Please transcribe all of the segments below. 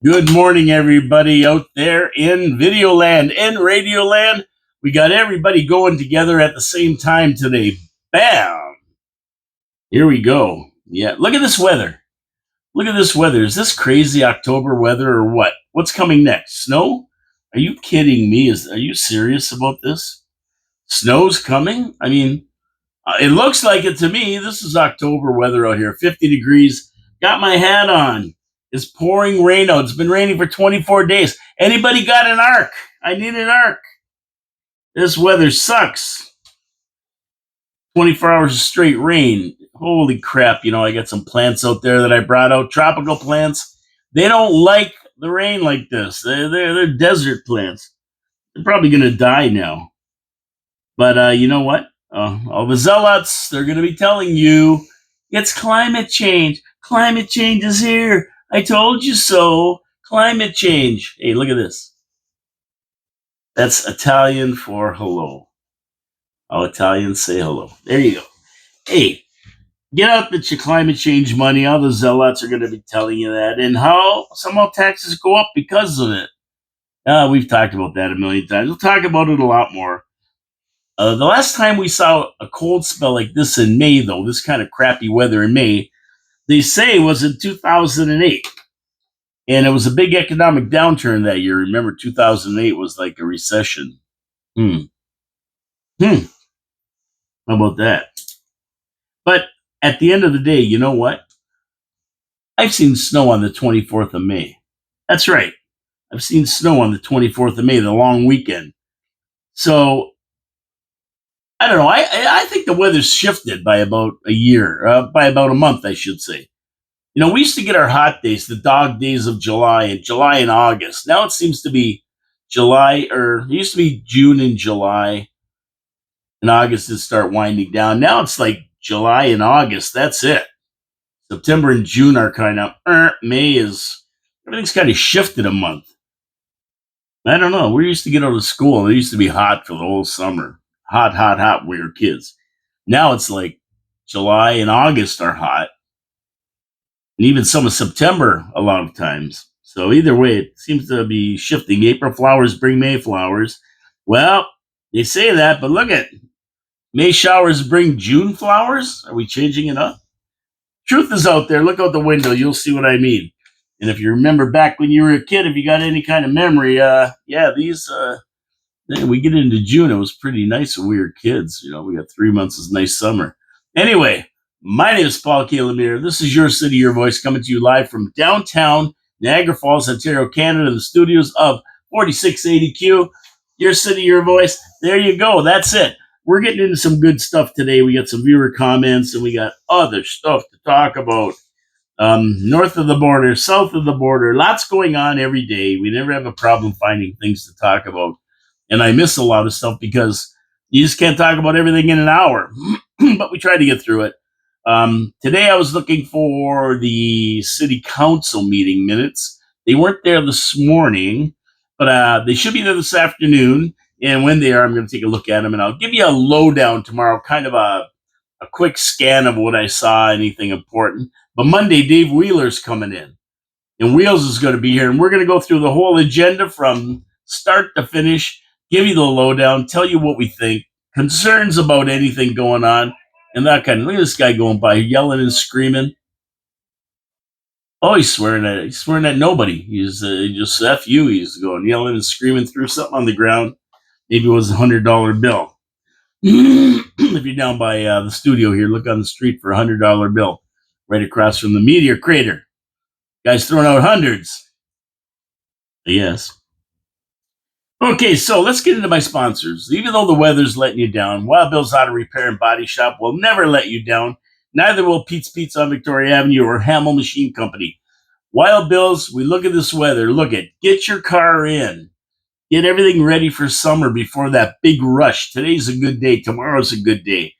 Good morning, everybody out there in video land and radio land. We got everybody going together at the same time today. Bam! Here we go. Yeah, look at this weather. Look at this weather. Is this crazy October weather or what? What's coming next? Snow? Are you kidding me? Are you serious about this? Snow's coming? It looks like it to me. This is October weather out here. 50 degrees. Got my hat on. It's pouring rain out. It's been raining for 24 days. Anybody got an arc? I need an arc. This weather sucks. 24 hours of straight rain. Holy crap. I got some plants out there that I brought out. Tropical plants. They don't like the rain like this. They're desert plants. They're probably going to die now. But you know what? All the zealots, they're going to be telling you it's climate change. Climate change is here. I told you so. Climate change. Hey, look at this. That's Italian for hello. All Italians say hello. There you go. Hey, get out with your climate change money. All the zealots are going to be telling you that. And how somehow taxes go up because of it. We've talked about that a million times. We'll talk about it a lot more. The last time we saw a cold spell like this in May, though, this kind of crappy weather in May, they say was in 2008. And it was a big economic downturn that year. Remember, 2008 was like a recession. Hmm. Hmm. How about that? But at the end of the day, you know what? I've seen snow on the 24th of May. That's right. I've seen snow on the 24th of May, the long weekend. So I don't know. I think the weather's shifted by about a year, by about a month, I should say. We used to get our hot days, the dog days of July and August. Now it seems to be July, or it used to be June and July, and August would start winding down. Now it's like July and August. That's it. September and June are kind of, May is, everything's kind of shifted a month. I don't know. We used to get out of school and it used to be hot for the whole summer. Hot, hot, hot when we were kids. Now it's like July and August are hot. And even some of September a lot of times. So either way, it seems to be shifting. April flowers bring May flowers. Well, they say that, but look at May showers bring June flowers. Are we changing it up? Truth is out there. Look out the window. You'll see what I mean. And if you remember back when you were a kid, if you got any kind of memory, we get into June. It was pretty nice when we were kids. We got 3 months of nice summer. Anyway, my name is Paul K. Lemire. This is Your City, Your Voice, coming to you live from downtown Niagara Falls, Ontario, Canada, the studios of 4680Q. Your City, Your Voice. There you go. That's it. We're getting into some good stuff today. We got some viewer comments, and we got other stuff to talk about. North of the border, south of the border, lots going on every day. We never have a problem finding things to talk about. And I miss a lot of stuff because you just can't talk about everything in an hour. But we try to get through it. Today I was looking for the city council meeting minutes. They weren't there this morning, but they should be there this afternoon. And when they are, I'm going to take a look at them, and I'll give you a lowdown tomorrow, kind of a quick scan of what I saw, anything important. But Monday, Dave Wheeler's coming in, and Wheels is going to be here, and we're going to go through the whole agenda from start to finish, give you the lowdown, tell you what we think, concerns about anything going on, and that kind of. Look at this guy going by, yelling and screaming. Oh, he's swearing at nobody. He's just F you. He's going yelling and screaming through something on the ground. Maybe it was $100 bill. If you're down by the studio here, look on the street for $100 bill right across from the meteor crater. Guys throwing out hundreds. Yes. Okay, so let's get into my sponsors. Even though the weather's letting you down, Wild Bill's Auto Repair and Body Shop will never let you down. Neither will Pete's Pizza on Victoria Avenue or Hamel Machine Company. Wild Bill's, we look at this weather. Get your car in. Get everything ready for summer before that big rush. Today's a good day. Tomorrow's a good day.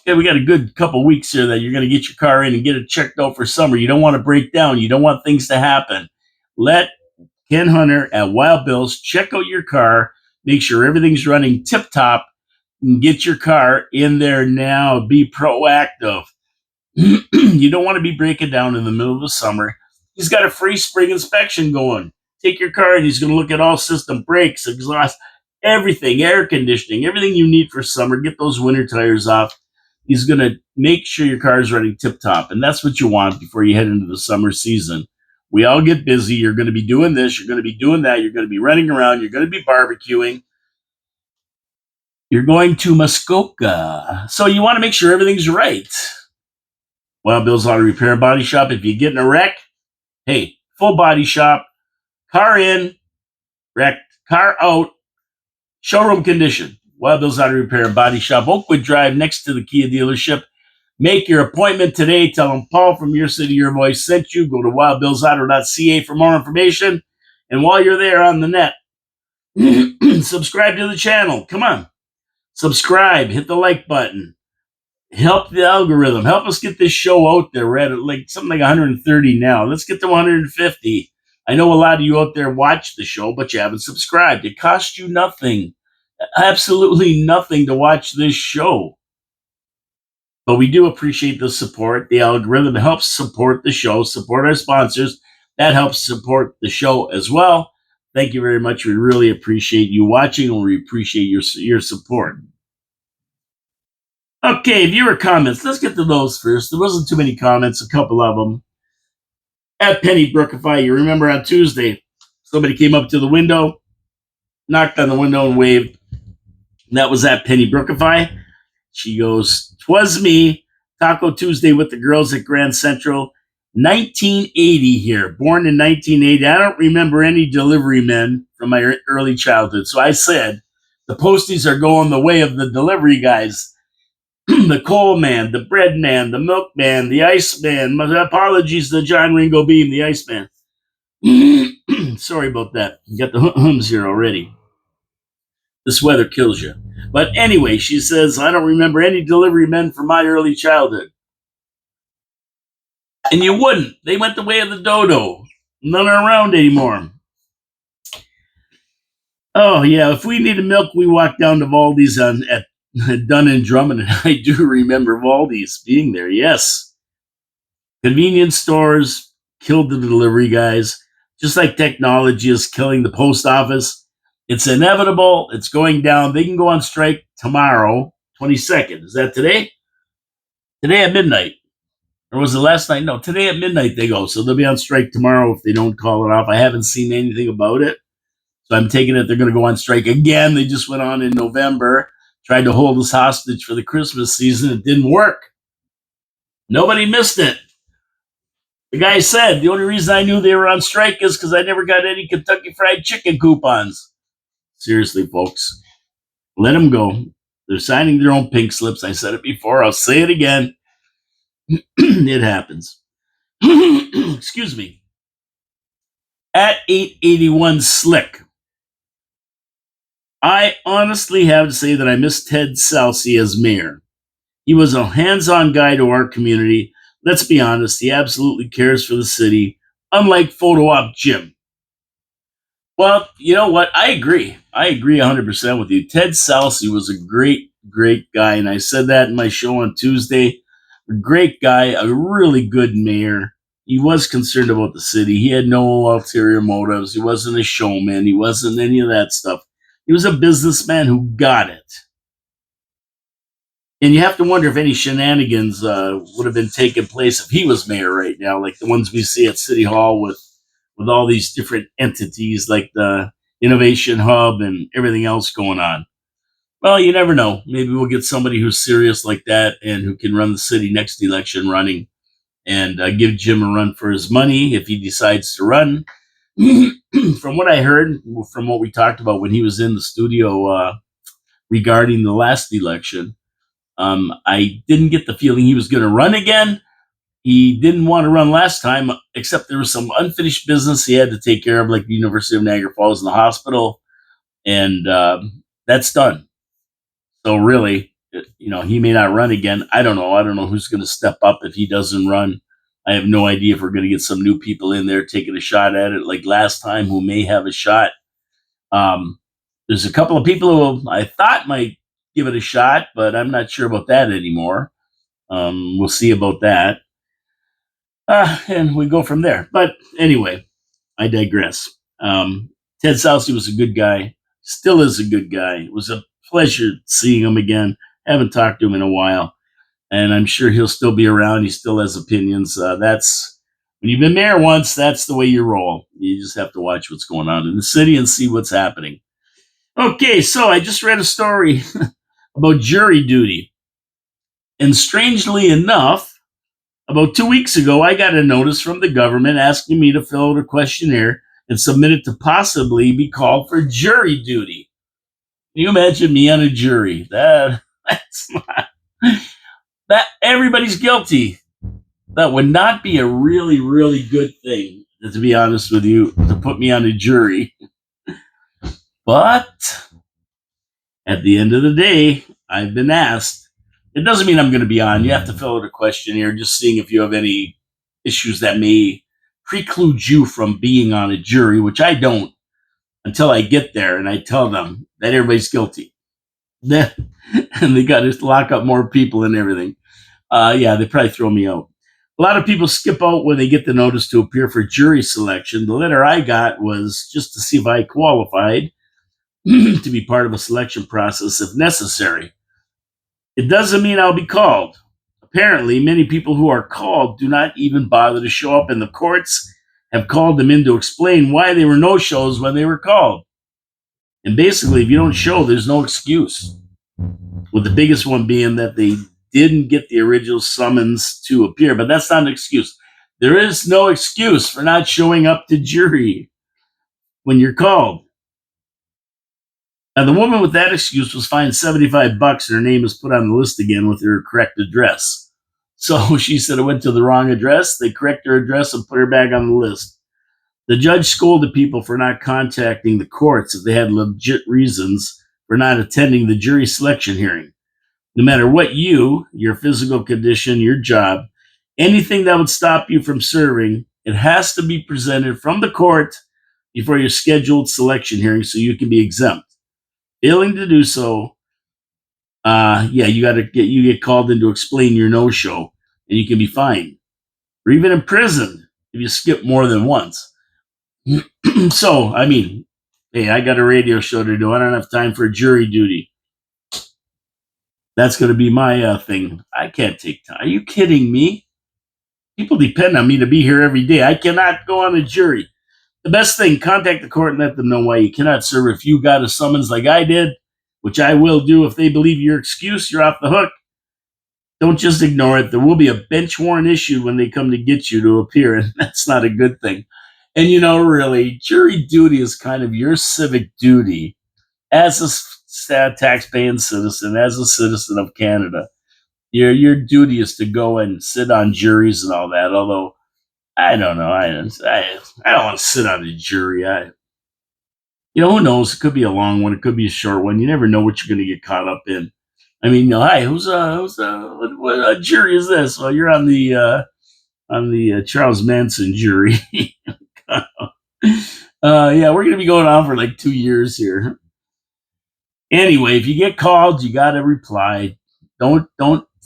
Okay, we got a good couple weeks here that you're going to get your car in and get it checked out for summer. You don't want to break down. You don't want things to happen. Let Ken Hunter at Wild Bill's check out your car. Make sure everything's running tip-top. And get your car in there now. Be proactive. You don't want to be breaking down in the middle of the summer. He's got a free spring inspection going. Take your car and he's going to look at all system brakes, exhaust, everything, air conditioning, everything you need for summer. Get those winter tires off. He's going to make sure your car is running tip top. And that's what you want before you head into the summer season. We all get busy. You're going to be doing this. You're going to be doing that. You're going to be running around. You're going to be barbecuing. You're going to Muskoka. So you want to make sure everything's right. Wild Bill's Auto Repair and Body Shop. If you get in a wreck, hey, full body shop, car in, wrecked, car out, showroom condition. Wild Bill's Auto Repair and Body Shop, Oakwood Drive, next to the Kia dealership. Make your appointment today. Tell them Paul from Your City, Your Voice sent you. Go to wildbillsauto.ca for more information. And while you're there on the net, subscribe to the channel. Come on. Subscribe. Hit the like button. Help the algorithm. Help us get this show out there. We're at like something like 130 now. Let's get to 150. I know a lot of you out there watch the show, but you haven't subscribed. It costs you nothing. Absolutely nothing to watch this show. But we do appreciate the support. The algorithm helps support the show, support our sponsors. That helps support the show as well. Thank you very much. We really appreciate you watching, and we appreciate your support. Okay, viewer comments. Let's get to those first. There wasn't too many comments, a couple of them. At Penny Brookify, you remember on Tuesday, somebody came up to the window, knocked on the window and waved. And that was at Penny Brookify. She goes, "'Twas me, Taco Tuesday with the girls at Grand Central, 1980 here, born in 1980. I don't remember any delivery men from my early childhood." So I said, the posties are going the way of the delivery guys. The coal man, the bread man, the milk man, the ice man. My apologies to John Ringo Beam, the ice man. Sorry about that. You got the hums here already. This weather kills you. But anyway, she says, "I don't remember any delivery men from my early childhood." And you wouldn't. They went the way of the dodo. None are around anymore. Oh, yeah. If we needed milk, we walked down to Valdi's at Dunn and Drummond. And I do remember Valdi's being there. Yes. Convenience stores killed the delivery guys, just like technology is killing the post office. It's inevitable. It's going down. They can go on strike tomorrow, 22nd. Is that today? Today at midnight. Or was it last night? No, today at midnight they go. So they'll be on strike tomorrow if they don't call it off. I haven't seen anything about it. So I'm taking it they're going to go on strike again. They just went on in November, tried to hold us hostage for the Christmas season. It didn't work. Nobody missed it. The guy said, the only reason I knew they were on strike is because I never got any Kentucky Fried Chicken coupons. Seriously, folks, let them go. They're signing their own pink slips. I said it before. I'll say it again. It happens. Excuse me. At 881 Slick. I honestly have to say that I miss Ted Salcy as mayor. He was a hands-on guy to our community. Let's be honest, he absolutely cares for the city, unlike Photo Op Jim. Well, you know what? I agree. I agree 100% with you. Ted Salcy was a great, great guy, and I said that in my show on Tuesday. A great guy, a really good mayor. He was concerned about the city. He had no ulterior motives. He wasn't a showman. He wasn't any of that stuff. He was a businessman who got it. And you have to wonder if any shenanigans would have been taking place if he was mayor right now, like the ones we see at City Hall with all these different entities like the Innovation Hub and everything else going on. Well, you never know. Maybe we'll get somebody who's serious like that and who can run the city next election running and give Jim a run for his money if he decides to run. From what I heard, from what we talked about when he was in the studio regarding the last election, I didn't get the feeling he was going to run again. He didn't want to run last time, except there was some unfinished business he had to take care of, like the University of Niagara Falls and the hospital, and that's done. So really, he may not run again. I don't know. I don't know who's going to step up if he doesn't run. I have no idea if we're going to get some new people in there taking a shot at it like last time who may have a shot. There's a couple of people who I thought might give it a shot, but I'm not sure about that anymore. We'll see about that. And we go from there. But anyway, I digress. Um, Ted Sousey was a good guy, still is a good guy. It was a pleasure seeing him again. Haven't talked to him in a while, and I'm sure he'll still be around. He still has opinions. That's when you've been mayor once, that's the way you roll. You just have to watch what's going on in the city and see what's happening. Okay, so I just read a story about jury duty. And strangely enough, about 2 weeks ago, I got a notice from the government asking me to fill out a questionnaire and submit it to possibly be called for jury duty. Can you imagine me on a jury? That's not, that everybody's guilty. That would not be a really, really good thing, to be honest with you, to put me on a jury. But at the end of the day, I've been asked. It doesn't mean I'm going to be on. You have to fill out a questionnaire, just seeing if you have any issues that may preclude you from being on a jury, which I don't until I get there and I tell them that everybody's guilty. And they got to lock up more people and everything. Yeah, they probably throw me out. A lot of people skip out when they get the notice to appear for jury selection. The letter I got was just to see if I qualified to be part of a selection process if necessary. It doesn't mean I'll be called. Apparently, many people who are called do not even bother to show up, and the courts have called them in to explain why they were no shows when they were called. And basically, if you don't show, there's no excuse. With the biggest one being that they didn't get the original summons to appear, but that's not an excuse. There is no excuse for not showing up to jury when you're called. Now, the woman with that excuse was fined $75 and her name was put on the list again with her correct address. So she said it went to the wrong address. They correct her address and put her back on the list. The judge scolded people for not contacting the courts if they had legit reasons for not attending the jury selection hearing. No matter what your physical condition, your job, anything that would stop you from serving, it has to be presented from the court before your scheduled selection hearing so you can be exempt. Failing to do so, you get called in to explain your no-show, and you can be fined or even imprisoned if you skip more than once. So, I mean, hey, I got a radio show to do. I don't have time for jury duty. That's going to be my thing. I can't take time. Are you kidding me? People depend on me to be here every day. I cannot go on a jury. The best thing, contact the court and let them know why you cannot serve. If you got a summons like I did, which I will do if they believe your excuse, you're off the hook. Don't just ignore it. There will be a bench warrant issued when they come to get you to appear, and that's not a good thing. And really, jury duty is kind of your civic duty as a tax-paying citizen, as a citizen of Canada. Your duty is to go and sit on juries and all that. Although I don't know, I don't want to sit on a jury. Who knows? It could be a long one. It could be a short one. You never know what you're going to get caught up in. I mean, hi, what jury is this? Well, you're on the Charles Manson jury. Yeah, we're going to be going on for like 2 years here. Anyway, if you get called, you got to reply. Don't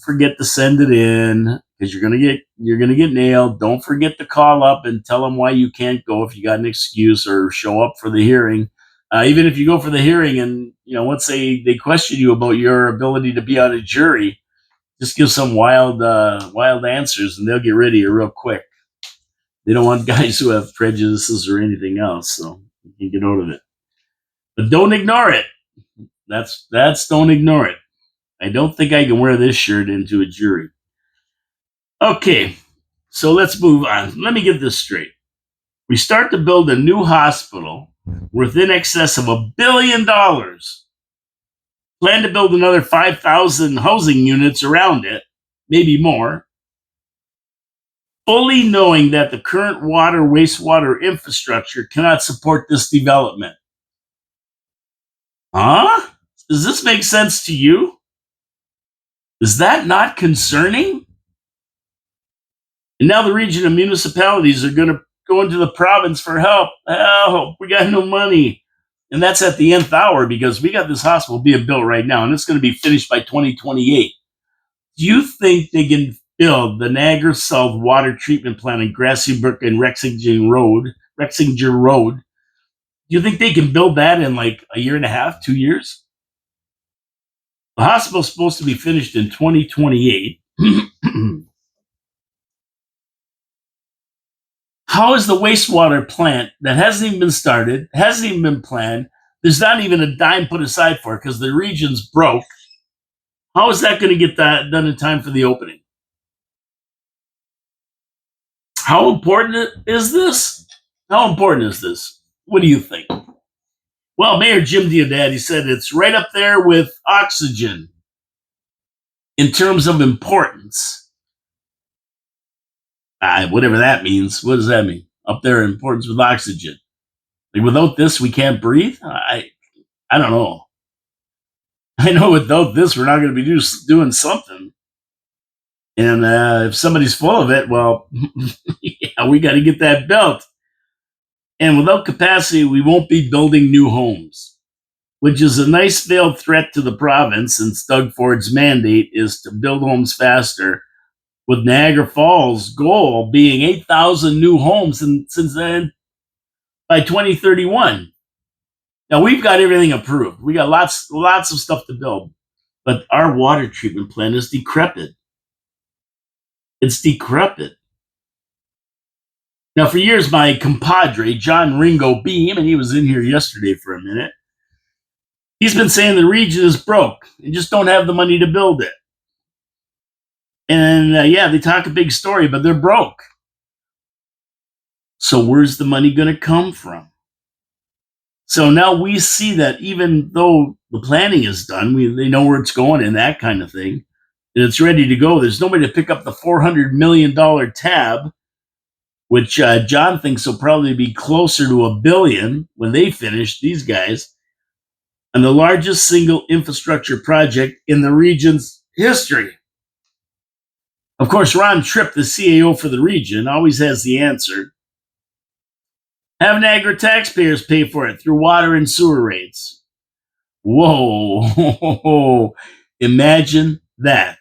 forget to send it in because you're gonna get nailed. Don't forget to call up and tell them why you can't go if you got an excuse or show up for the hearing. Even if you go for the hearing and once they question you about your ability to be on a jury, just give some wild answers and they'll get rid of you real quick. They don't want guys who have prejudices or anything else, so you can get out of it. But don't ignore it. That's don't ignore it. I don't think I can wear this shirt into a jury. Okay, so let's move on. Let me get this straight. We start to build a new hospital worth in excess of $1 billion. Plan to build another 5,000 housing units around it, maybe more. Fully knowing that the current wastewater infrastructure cannot support this development. Huh? Does this make sense to you? Is that not concerning? And now the region and municipalities are going to go into the province for help. Help, we got no money. And that's at the nth hour because we got this hospital being built right now and it's going to be finished by 2028. Do you think they can build the Niagara South Water Treatment Plant in Grassy Brook and Rexinger Road. Do you think they can build that in like a year and a half, 2 years? The hospital's supposed to be finished in 2028. How is the wastewater plant that hasn't even been started, hasn't even been planned, there's not even a dime put aside for it because the region's broke? How is that going to get that done in time for the opening? How important is this? How important is this? What do you think? Well, Mayor Jim Diodati said it's right up there with oxygen in terms of importance. Whatever that means. What does that mean? Up there in importance with oxygen. Like without this, we can't breathe? I don't know. I know without this, we're not going to be doing something. And if somebody's full of it, well, yeah, we got to get that built. And without capacity, we won't be building new homes, which is a nice veiled threat to the province, since Doug Ford's mandate is to build homes faster, with Niagara Falls' goal being 8,000 new homes since then by 2031. Now, we've got everything approved. We got lots of stuff to build, but our water treatment plant is decrepit. It's decrepit. Now, for years, my compadre, John Ringo Beam, and he was in here yesterday for a minute, he's been saying the region is broke and just don't have the money to build it. And yeah, they talk a big story, but they're broke. So where's the money going to come from? So now we see that even though the planning is done, they know where it's going and that kind of thing, and it's ready to go. There's nobody to pick up the $400 million tab, which John thinks will probably be closer to $1 billion when they finish, these guys, and the largest single infrastructure project in the region's history. Of course, Ron Tripp, the CAO for the region, always has the answer. Have Niagara taxpayers pay for it through water and sewer rates. Whoa, imagine that.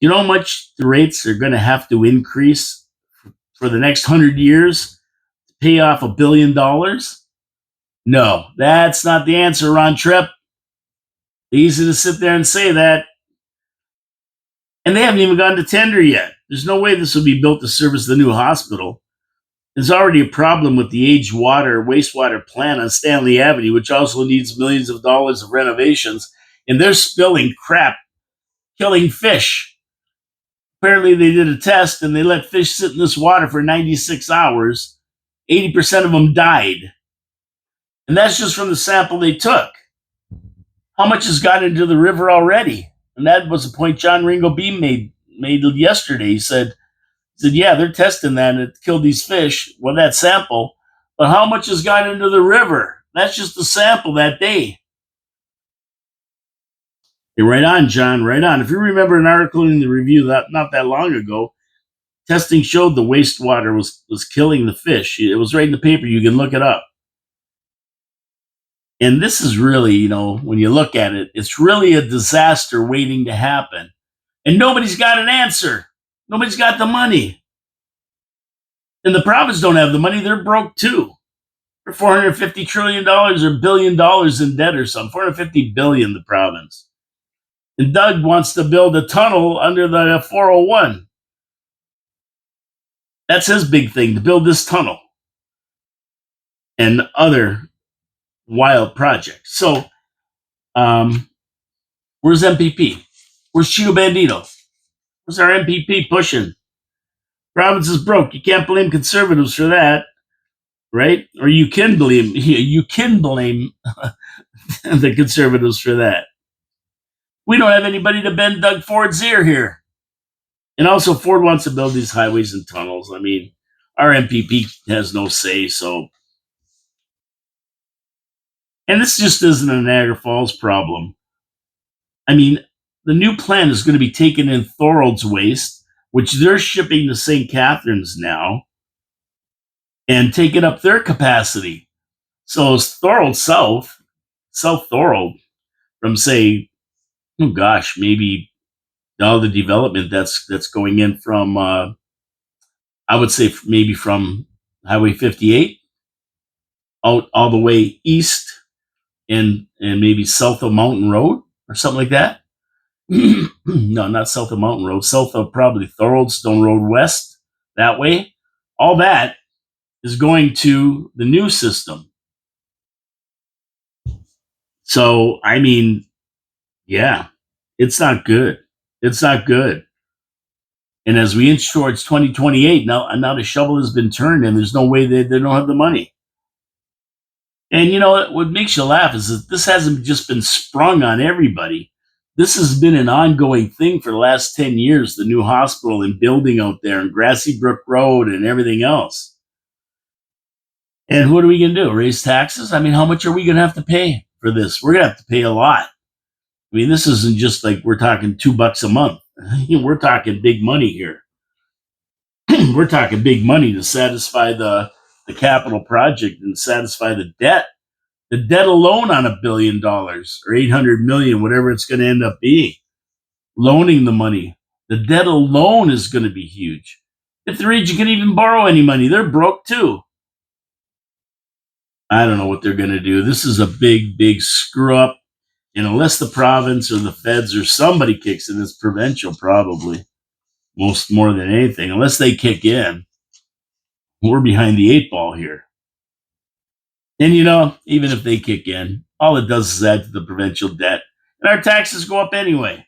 You know how much the rates are going to have to increase for the next 100 years to pay off $1 billion? No, that's not the answer, Ron Tripp. Easy to sit there and say that. And they haven't even gone to tender yet. There's no way this will be built to service the new hospital. There's already a problem with the aged wastewater plant on Stanley Avenue, which also needs millions of dollars of renovations. And they're spilling crap, killing fish. Apparently, they did a test and they let fish sit in this water for 96 hours. 80% of them died. And that's just from the sample they took. How much has got into the river already? And that was the point John Ringo Beam made yesterday. He said, yeah, they're testing that and it killed these fish with that sample. But how much has got into the river? That's just the sample that day. Hey, right on, John, right on. If you remember an article in the review not that long ago, testing showed the wastewater was killing the fish. It was right in the paper. You can look it up. And this is really, when you look at it, it's really a disaster waiting to happen. And nobody's got an answer. Nobody's got the money. And the province don't have the money. They're broke too. They're $450 trillion or $1 billion in debt or something. $450 billion, the province. And Doug wants to build a tunnel under the 401. That's his big thing, to build this tunnel and other wild projects. So, where's MPP? Where's Chino Bandito? Where's our MPP pushing? Province is broke. You can't blame conservatives for that, right? Or you can blame the conservatives for that. We don't have anybody to bend Doug Ford's ear here. And also, Ford wants to build these highways and tunnels. I mean, our MPP has no say, so. And this just isn't a Niagara Falls problem. I mean, the new plan is going to be taken in Thorold's waste, which they're shipping to St. Catharines now, and taking up their capacity. So Thorold South Thorold, from say, maybe all the development that's going in from I would say maybe from Highway 58 out all the way east and maybe south of Mountain Road or something like that. No, not south of Mountain Road, south of probably Thorold Stone Road West, that way. All that is going to the new system. So, I mean, yeah, it's not good. It's not good. And as we inch towards 2028, now the shovel has been turned and there's no way they don't have the money. And you know what makes you laugh is that this hasn't just been sprung on everybody. This has been an ongoing thing for the last 10 years, the new hospital and building out there and Grassy Brook Road and everything else. And what are we going to do? Raise taxes? I mean, how much are we going to have to pay for this? We're going to have to pay a lot. I mean, this isn't just like we're talking $2 a month. We're talking big money here. We're talking big money to satisfy the capital project and satisfy the debt. The debt alone on $1 billion or 800 million, whatever it's going to end up being, loaning the money. The debt alone is going to be huge. If the region can even borrow any money, they're broke too. I don't know what they're going to do. This is a big, big screw up. And unless the province or the feds or somebody kicks in, it's provincial probably, more than anything. Unless they kick in, we're behind the 8 ball here. And you know, even if they kick in, all it does is add to the provincial debt. And our taxes go up anyway.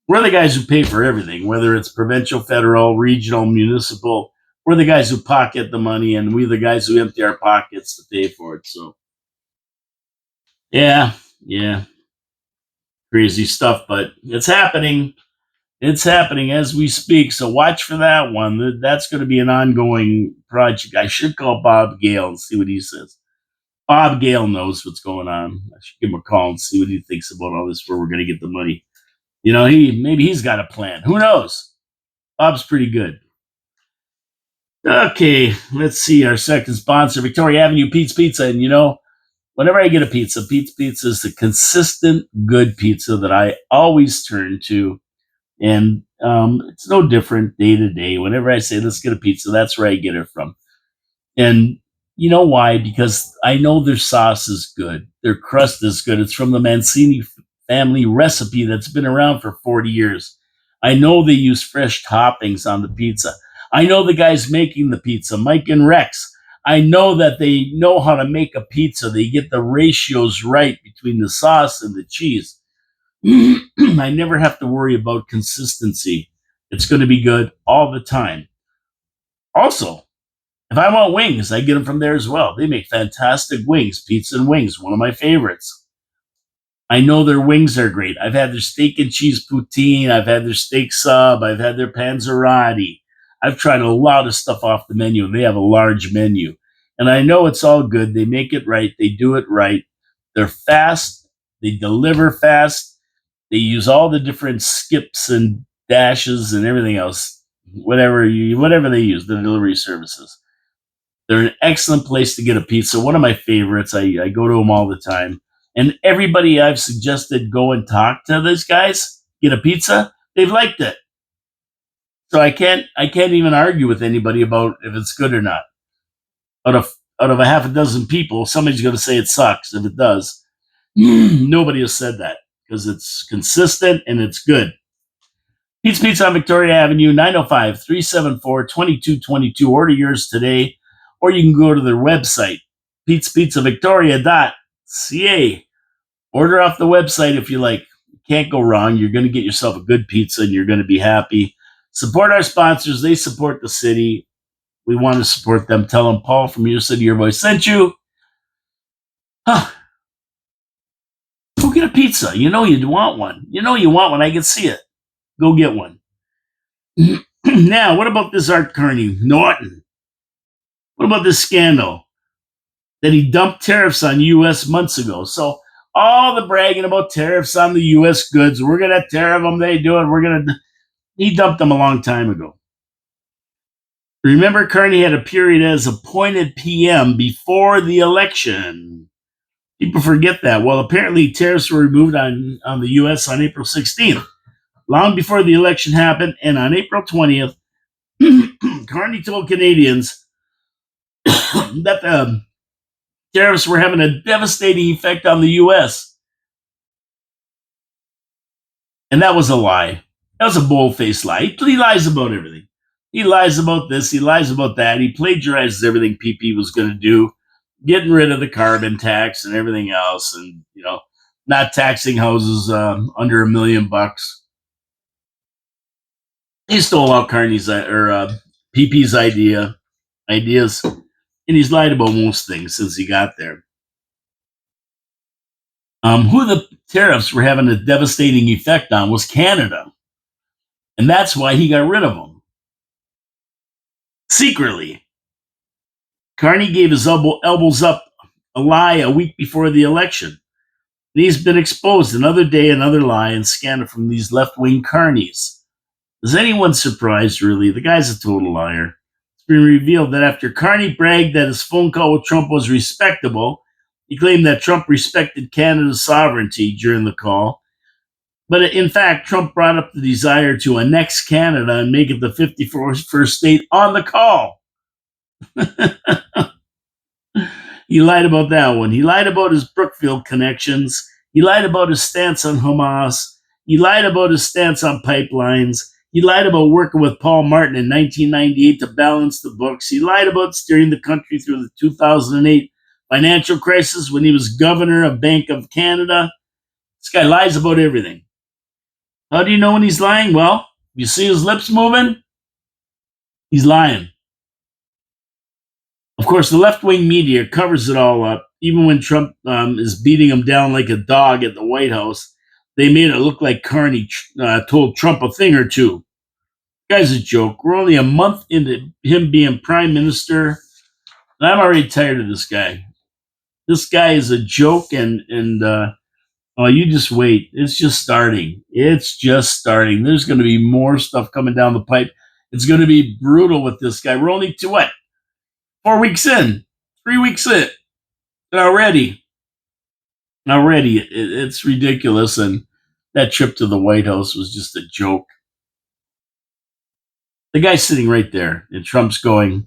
We're the guys who pay for everything, whether it's provincial, federal, regional, municipal. We're the guys who pocket the money, and we're the guys who empty our pockets to pay for it. So, yeah, crazy stuff, but it's happening. It's happening as we speak. So watch for that one. That's going to be an ongoing project. I should call Bob Gale and see what he says. Bob Gale knows what's going on. I should give him a call and see what he thinks about all this, where we're going to get the money. You know, maybe he's got a plan. Who knows? Bob's pretty good. Okay, let's see. Our second sponsor, Victoria Avenue Pete's Pizza. And you know, whenever I get a pizza, Pete's Pizza is the consistent good pizza that I always turn to. And it's no different day to day. Whenever I say, let's get a pizza, that's where I get it from. And you know why? Because I know their sauce is good. Their crust is good. It's from the Mancini family recipe that's been around for 40 years. I know they use fresh toppings on the pizza. I know the guys making the pizza, Mike and Rex. I know that they know how to make a pizza. They get the ratios right between the sauce and the cheese. I never have to worry about consistency. It's going to be good all the time. Also, if I want wings, I get them from there as well. They make fantastic wings, pizza and wings, one of my favorites. I know their wings are great. I've had their steak and cheese poutine. I've had their steak sub. I've had their panzerotti. I've tried a lot of stuff off the menu. They have a large menu. And I know it's all good. They make it right. They do it right. They're fast. They deliver fast. They use all the different skips and dashes and everything else, whatever they use, the delivery services. They're an excellent place to get a pizza. One of my favorites. I go to them all the time. And everybody I've suggested go and talk to these guys, get a pizza, they've liked it. So I can't even argue with anybody about if it's good or not. Out of a half a dozen people, somebody's going to say it sucks if it does. Nobody has said that because it's consistent and it's good. Pete's Pizza on Victoria Avenue, 905-374-2222. Order yours today, or you can go to their website, petespizzavictoria.ca. Order off the website if you like. You can't go wrong. You're going to get yourself a good pizza and you're going to be happy. Support our sponsors. They support the city. We want to support them. Tell them Paul from Your City, Your Voice sent you. Go get a pizza. You know you want one. I can see it. Go get one. Now, what about this Art Carney Norton? What about this scandal that he dumped tariffs on U.S. months ago? So all the bragging about tariffs on the U.S. goods, we're going to tariff them, they do it, he dumped them a long time ago. Remember, Carney had a period as appointed PM before the election. People forget that. Well, apparently tariffs were removed on the U.S. on April 16th. long before the election happened. And on April 20th, Carney told Canadians that the tariffs were having a devastating effect on the U.S. And that was a lie. That was a bold-faced lie. He lies about everything. He lies about this. He lies about that. He plagiarizes everything PP was going to do, getting rid of the carbon tax and everything else, and not taxing houses under $1 million. He stole out Carney's or PP's ideas, and he's lied about most things since he got there. Who the tariffs were having a devastating effect on was Canada, and that's why he got rid of them secretly. Carney gave his elbows up a lie a week before the election. And he's been exposed another day, another lie and scandal from these left-wing carnies. Is anyone surprised, really? The guy's a total liar. It's been revealed that after Carney bragged that his phone call with Trump was respectable, he claimed that Trump respected Canada's sovereignty during the call. But in fact, Trump brought up the desire to annex Canada and make it the 51st state on the call. He lied about that one. He lied about his Brookfield connections. He lied about his stance on Hamas. He lied about his stance on pipelines. He lied about working with Paul Martin in 1998 to balance the books. He lied about steering the country through the 2008 financial crisis when he was governor of Bank of Canada. This guy lies about everything. How do you know when he's lying? Well, you see his lips moving? He's lying. Of course, the left-wing media covers it all up. Even when Trump is beating him down like a dog at the White House, they made it look like Carney told Trump a thing or two. The guy's a joke. We're only a month into him being prime minister, and I'm already tired of this guy. This guy is a joke, and you just wait. It's just starting. It's just starting. There's going to be more stuff coming down the pipe. It's going to be brutal with this guy. We're only to what? 4 weeks in, 3 weeks in, already, it's ridiculous. And that trip to the White House was just a joke. The guy's sitting right there, and Trump's going, to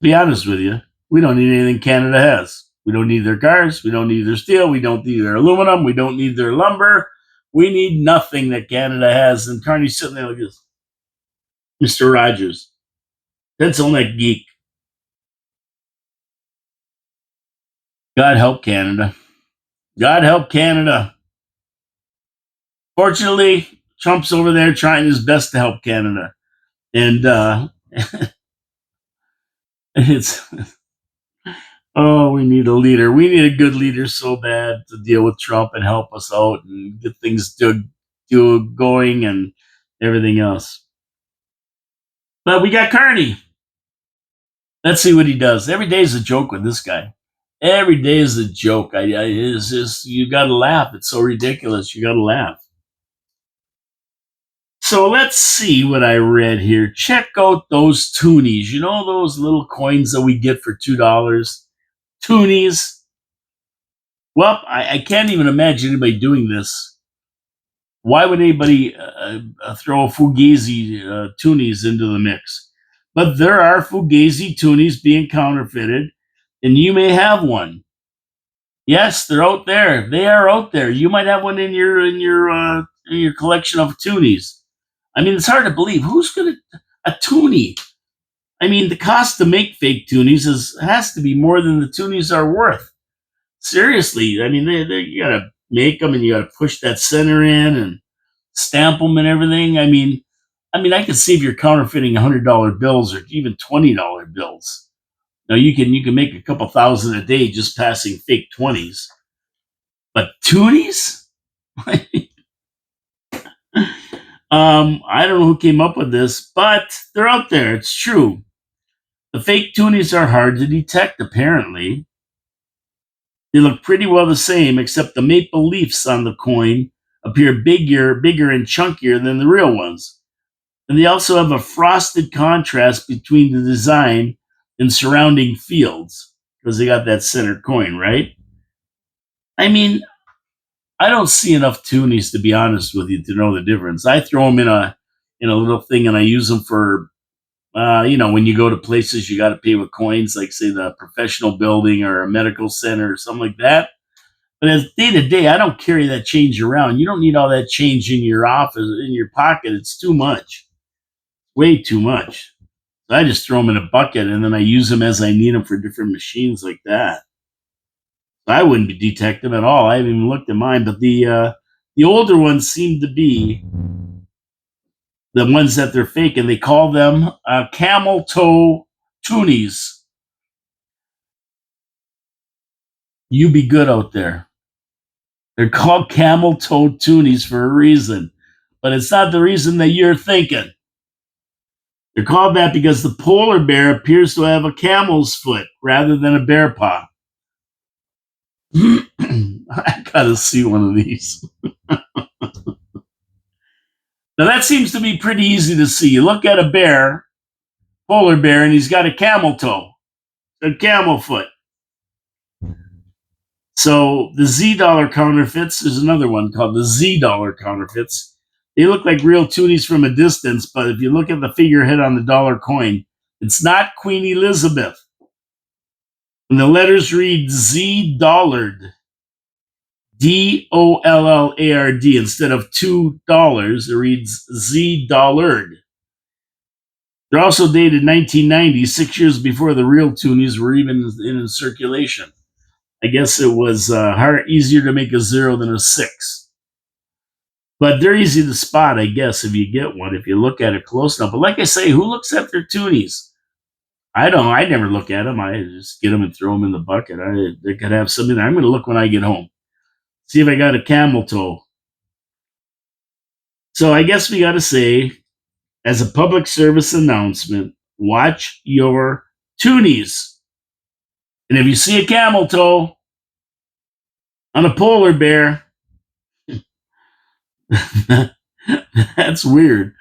be honest with you, we don't need anything Canada has. We don't need their cars. We don't need their steel. We don't need their aluminum. We don't need their lumber. We need nothing that Canada has. And Carney's sitting there like this. Mr. Rogers, pencil neck geek. God help Canada. God help Canada. Fortunately, Trump's over there trying his best to help Canada. And it's, we need a leader. We need a good leader so bad to deal with Trump and help us out and get things going and everything else. But we got Carney. Let's see what he does. Every day is a joke with this guy. Every day is a joke. It's just, you got to laugh. It's so ridiculous. You got to laugh. So let's see what I read here. Check out those toonies. You know those little coins that we get for $2? Toonies. Well, I can't even imagine anybody doing this. Why would anybody throw a Fugazi toonies into the mix? But there are Fugazi toonies being counterfeited, and you may have one. Yes, they're out there. They are out there. You might have one in your collection of toonies. I mean, it's hard to believe. Who's going to a toonie? I mean, the cost to make fake toonies has to be more than the toonies are worth. Seriously, I mean, you got to make them and you got to push that center in and stamp them and everything. I mean, I could see if you're counterfeiting $100 bills or even $20 bills. Now you can make a couple thousand a day just passing fake 20s, but toonies. I don't know who came up with this, but they're out there. It's true. The fake toonies are hard to detect, apparently. They look pretty well the same, except the maple leafs on the coin appear bigger and chunkier than the real ones. And they also have a frosted contrast between the design and surrounding fields, because they got that center coin, right? I mean, I don't see enough toonies, to be honest with you, to know the difference. I throw them in a little thing, and I use them for when you go to places you got to pay with coins, like say the professional building or a medical center or something like that. But as day to day, I don't carry that change around. You don't need all that change in your office, in your pocket. It's too much, way too much. So I just throw them in a bucket, and then I use them as I need them for different machines like that. So I wouldn't be detective at all. I haven't even looked at mine, but the older ones seem to be the ones that they're faking. They call them camel toe toonies. You be good out there. They're called camel toe toonies for a reason, but it's not the reason that you're thinking. They're called that because the polar bear appears to have a camel's foot rather than a bear paw. I gotta see one of these. Now that seems to be pretty easy to see. You look at a bear, polar bear, and he's got a camel toe, a camel foot. So the Z dollar counterfeits, there's another one called the Z dollar counterfeits. They look like real toonies from a distance, but if you look at the figurehead on the dollar coin, it's not Queen Elizabeth. And the letters read Z dollard, DOLLARD. Instead of $2, it reads Z dollard. They're also dated 1990, 6 years before the real toonies were even in circulation. I guess it was easier to make a 0 than a 6. But they're easy to spot, I guess, if you get one, if you look at it close enough. But like I say, who looks at their toonies? I don't. I never look at them. I just get them and throw them in the bucket. They could have something. I'm going to look when I get home. See if I got a camel toe. So I guess we got to say, as a public service announcement, watch your toonies. And if you see a camel toe on a polar bear, that's weird.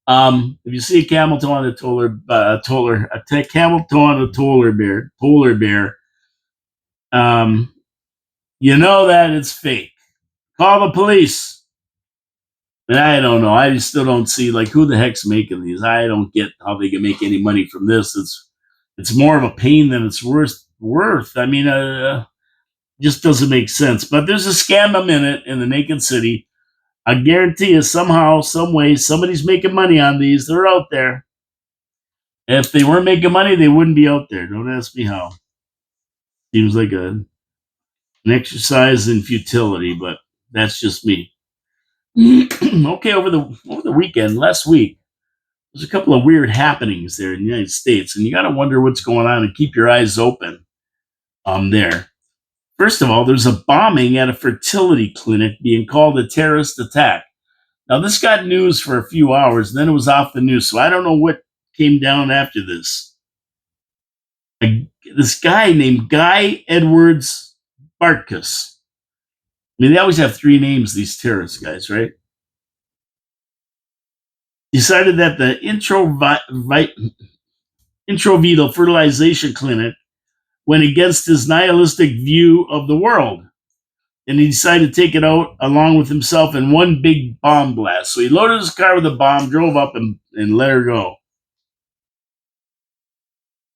If you see a camel toe on a camel toe on a polar bear, you know that it's fake. Call the police. But I don't know. I still don't see like who the heck's making these. I don't get how they can make any money from this. It's more of a pain than it's worth. I mean, just doesn't make sense. But there's a scam a minute in the Naked City. I guarantee you, somehow, some way, somebody's making money on these. They're out there. If they weren't making money, they wouldn't be out there. Don't ask me how. Seems like an exercise in futility, but that's just me. Okay, over the weekend, last week, there's a couple of weird happenings there in the United States, and you got to wonder what's going on and keep your eyes open there. First of all, there's a bombing at a fertility clinic being called a terrorist attack. Now, this got news for a few hours, and then it was off the news, so I don't know what came down after this. This guy named Guy Edwards Bartkus. I mean, they always have 3 names, these terrorist guys, right? Decided that the intravitreal fertilization clinic went against his nihilistic view of the world. And he decided to take it out along with himself in one big bomb blast. So he loaded his car with a bomb, drove up, and let her go.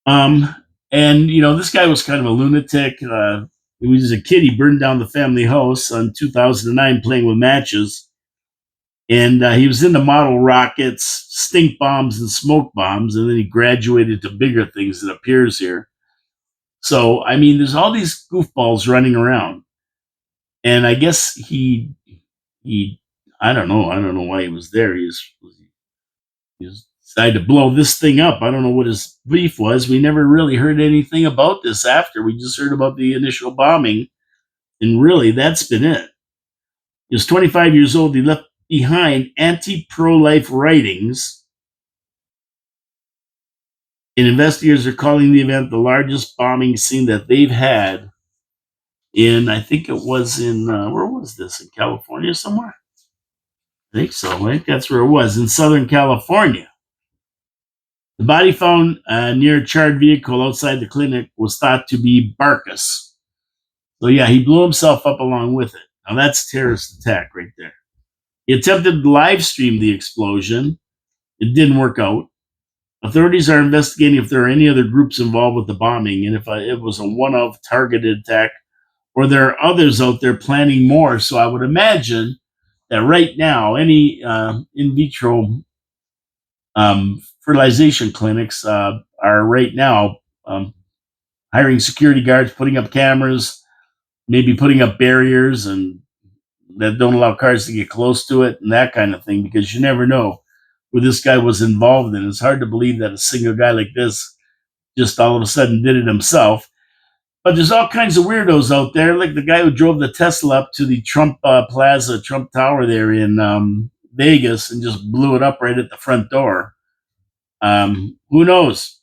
And this guy was kind of a lunatic. He was a kid. He burned down the family house in 2009 playing with matches. And he was into model rockets, stink bombs, and smoke bombs. And then he graduated to bigger things, it appears here. So, I mean, there's all these goofballs running around. And I guess he I don't know why he was there. He decided to blow this thing up. I don't know what his beef was. We never really heard anything about this after. We just heard about the initial bombing. And really, that's been it. He was 25 years old. He left behind anti-pro-life writings. And investigators are calling the event the largest bombing scene that they've had I think it was where was this? In California somewhere? I think so. I think that's where it was, in Southern California. The body found near a charred vehicle outside the clinic was thought to be Bartkus. So yeah, he blew himself up along with it. Now that's terrorist attack right there. He attempted to live stream the explosion. It didn't work out. Authorities are investigating if there are any other groups involved with the bombing and if it was a one-off targeted attack or there are others out there planning more. So I would imagine that right now, any in vitro fertilization clinics are right now hiring security guards, putting up cameras, maybe putting up barriers and that don't allow cars to get close to it and that kind of thing, because you never know who this guy was involved in. It's hard to believe that a single guy like this just all of a sudden did it himself. But there's all kinds of weirdos out there, like the guy who drove the Tesla up to the Trump Plaza, Trump Tower there in Vegas and just blew it up right at the front door. Who knows?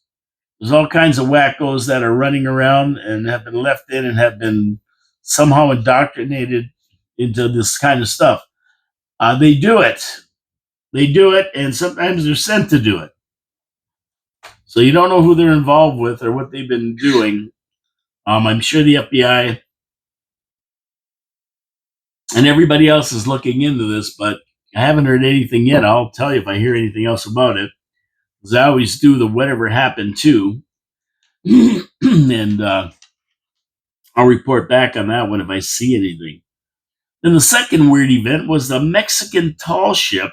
There's all kinds of wackos that are running around and have been left in and have been somehow indoctrinated into this kind of stuff. They do it. They do it, and sometimes they're sent to do it. So you don't know who they're involved with or what they've been doing. I'm sure the FBI and everybody else is looking into this, but I haven't heard anything yet. I'll tell you if I hear anything else about it, because I always do the whatever happened to, and I'll report back on that one if I see anything. Then the second weird event was the Mexican tall ship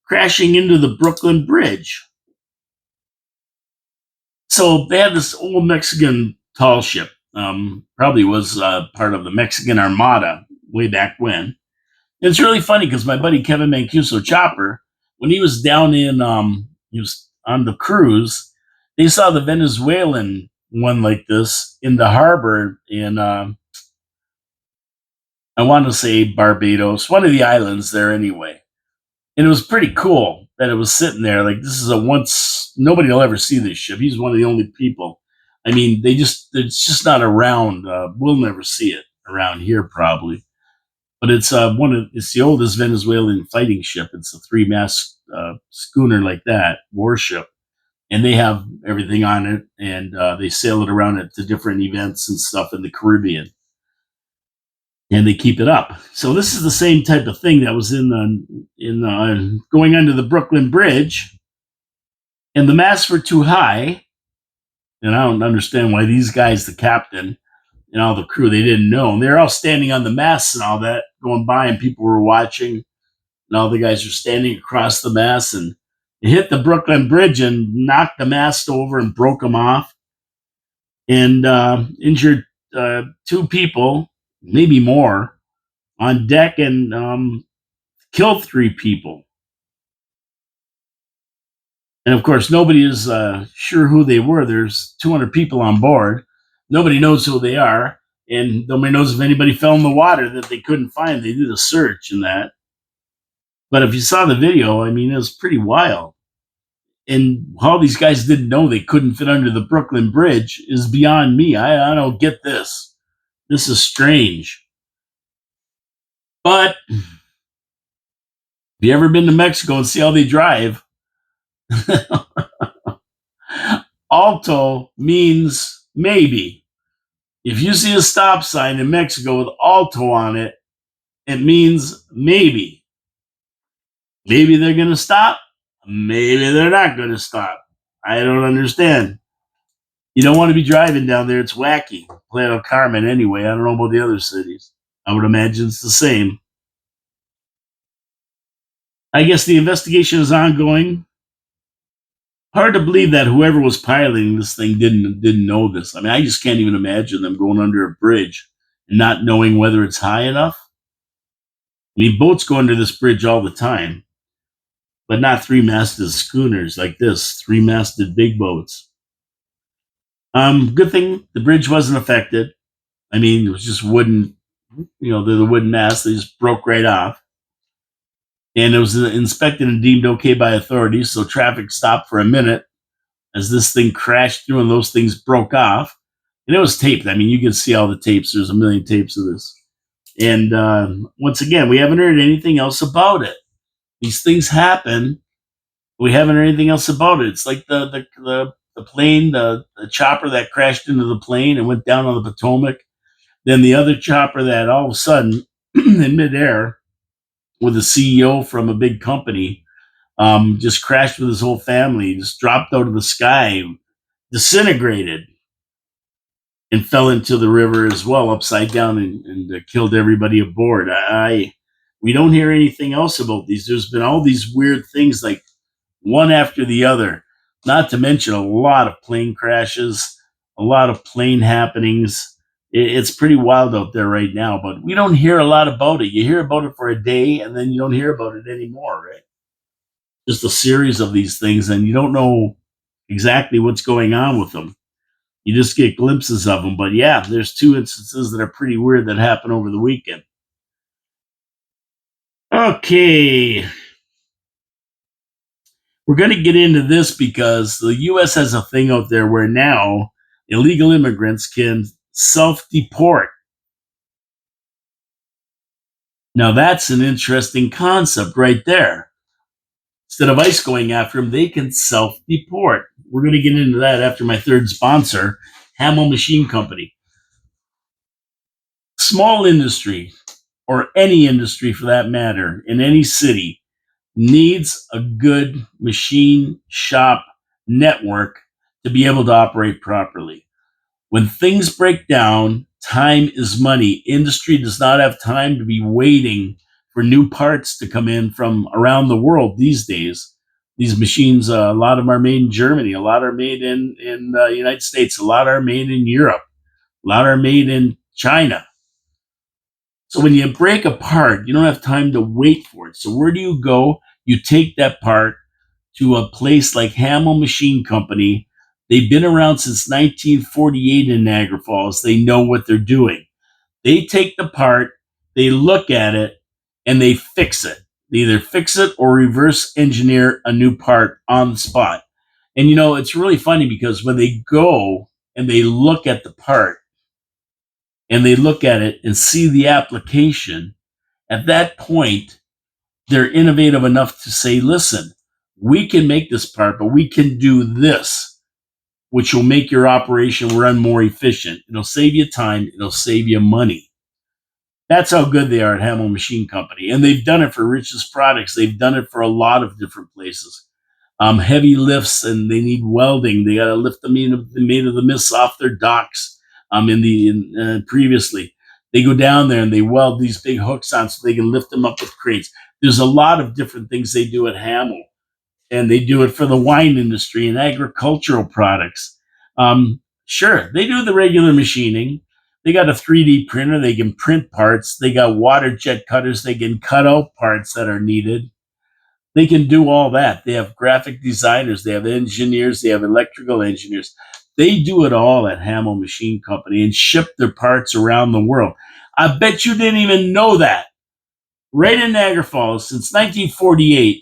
crashing into the Brooklyn Bridge. So they had this old Mexican tall ship, probably was part of the Mexican Armada way back when. And it's really funny because my buddy Kevin Mancuso Chopper, when he was down in, he was on the cruise, they saw the Venezuelan one like this in the harbor in, I want to say Barbados, one of the islands there anyway. And it was pretty cool that it was sitting there. Like, this is a once, nobody will ever see this ship. He's one of the only people. I mean, it's just not around. We'll never see it around here probably. But it's it's the oldest Venezuelan fighting ship. It's a 3-mast schooner like that, warship. And they have everything on it, and they sail it around it to different events and stuff in the Caribbean. And they keep it up. So this is the same type of thing that was in going under the Brooklyn Bridge, and the masts were too high. And I don't understand why these guys, the captain and all the crew, they didn't know. And they're all standing on the masts and all that, going by, and people were watching. And all the guys are standing across the mast, and it hit the Brooklyn Bridge and knocked the mast over and broke them off, and injured 2 people, maybe more, on deck, and killed 3 people. And of course, nobody is sure who they were. There's 200 people on board. Nobody knows who they are. And nobody knows if anybody fell in the water that they couldn't find. They did a search and that. But if you saw the video, I mean, it was pretty wild. And how these guys didn't know they couldn't fit under the Brooklyn Bridge is beyond me. I don't get this. This is strange. But have you ever been to Mexico and see how they drive? Alto means maybe. If you see a stop sign in Mexico with alto on it, it means maybe. Maybe they're going to stop. Maybe they're not going to stop. I don't understand. You don't want to be driving down there. It's wacky. Playa del Carmen anyway. I don't know about the other cities. I would imagine it's the same. I guess the investigation is ongoing. Hard to believe that whoever was piloting this thing didn't know this. I mean, I just can't even imagine them going under a bridge and not knowing whether it's high enough. I mean, boats go under this bridge all the time, but not 3-masted schooners like this, 3-masted big boats. Good thing the bridge wasn't affected. I mean, it was just wooden, the wooden mast. They just broke right off. And it was inspected and deemed okay by authorities, so traffic stopped for a minute as this thing crashed through and those things broke off. And it was taped. I mean, you can see all the tapes. There's a million tapes of this. And once again, we haven't heard anything else about it. These things happen. We haven't heard anything else about it. It's like the plane, the chopper that crashed into the plane and went down on the Potomac. Then the other chopper that all of a sudden in midair with a CEO from a big company. Just crashed with his whole family, just dropped out of the sky, disintegrated, and fell into the river as well, upside down, and killed everybody aboard. We don't hear anything else about these. There's been all these weird things, like one after the other. Not to mention a lot of plane crashes, a lot of plane happenings. It's pretty wild out there right now, but we don't hear a lot about it. You hear about it for a day, and then you don't hear about it anymore, right? Just a series of these things, and you don't know exactly what's going on with them. You just get glimpses of them. But yeah, there's two instances that are pretty weird that happened over the weekend. Okay, we're going to get into this because the U.S. has a thing out there where now illegal immigrants can self deport. Now, that's an interesting concept right there. Instead of ICE going after them, they can self deport. We're going to get into that after my third sponsor, Hamel Machine Company. Small industry, or any industry for that matter, in any city, needs a good machine shop network to be able to operate properly. When things break down, time is money. Industry does not have time to be waiting for new parts to come in from around the world these days. These machines, a lot of them are made in Germany, a lot are made in the United States, a lot are made in Europe, a lot are made in China. So when you break a part, you don't have time to wait for it. So where do you go? You take that part to a place like Hamel Machine Company. They've been around since 1948 in Niagara Falls. They know what they're doing. They take the part, they look at it, and they fix it. They either fix it or reverse engineer a new part on the spot. And it's really funny because when they go and they look at the part and they look at it and see the application, at that point, they're innovative enough to say, listen, we can make this part, but we can do this, which will make your operation run more efficient. It'll save you time, it'll save you money. That's how good they are at Hamel Machine Company. And they've done it for Rich's Products. They've done it for a lot of different places. Heavy lifts, and they need welding. They got to lift the made of the mists off their docks. Previously, they go down there and they weld these big hooks on so they can lift them up with cranes. There's a lot of different things they do at Hamel, and they do it for the wine industry and agricultural products. Sure, they do the regular machining. They got a 3D printer. They can print parts. They got water jet cutters. They can cut out parts that are needed. They can do all that. They have graphic designers. They have engineers. They have electrical engineers. They do it all at Hamel Machine Company and ship their parts around the world. I bet you didn't even know that. Right in Niagara Falls since 1948.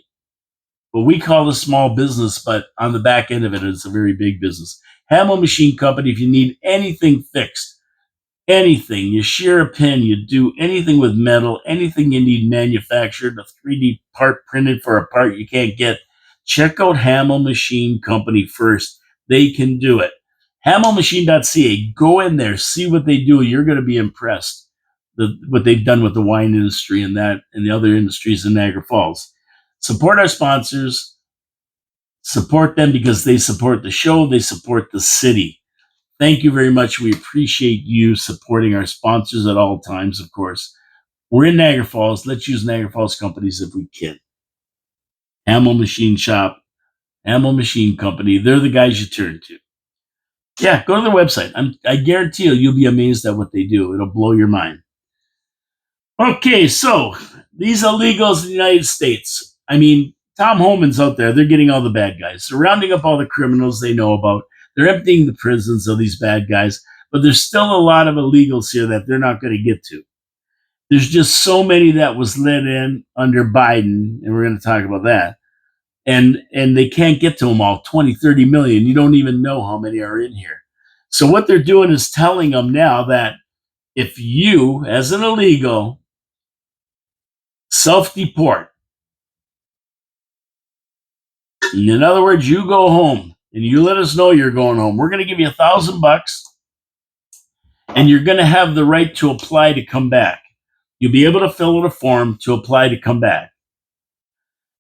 What we call a small business, but on the back end of it, it's a very big business. Hamel Machine Company, if you need anything fixed, anything, you shear a pin, you do anything with metal, anything you need manufactured, a 3D part printed for a part you can't get, check out Hamel Machine Company first. They can do it. HamelMachine.ca. Go in there, see what they do. You're going to be impressed. What they've done with the wine industry and the other industries in Niagara Falls. Support our sponsors. Support them because they support the show. They support the city. Thank you very much. We appreciate you supporting our sponsors at all times, of course. We're in Niagara Falls. Let's use Niagara Falls companies if we can. Hamel Machine Shop, Hamel Machine Company. They're the guys you turn to. Yeah, go to their website. I guarantee you'll be amazed at what they do. It'll blow your mind. Okay, so these illegals in the United States. I mean, Tom Homan's out there. They're getting all the bad guys, surrounding up all the criminals they know about. They're emptying the prisons of these bad guys, but there's still a lot of illegals here that they're not going to get to. There's just so many that was let in under Biden, and we're going to talk about that. And they can't get to them all, 20, 30 million. You don't even know how many are in here. So what they're doing is telling them now that if you, as an illegal, self-deport, in other words, you go home and you let us know you're going home, we're going to give you $1,000 and you're going to have the right to apply to come back. You'll be able to fill out a form to apply to come back.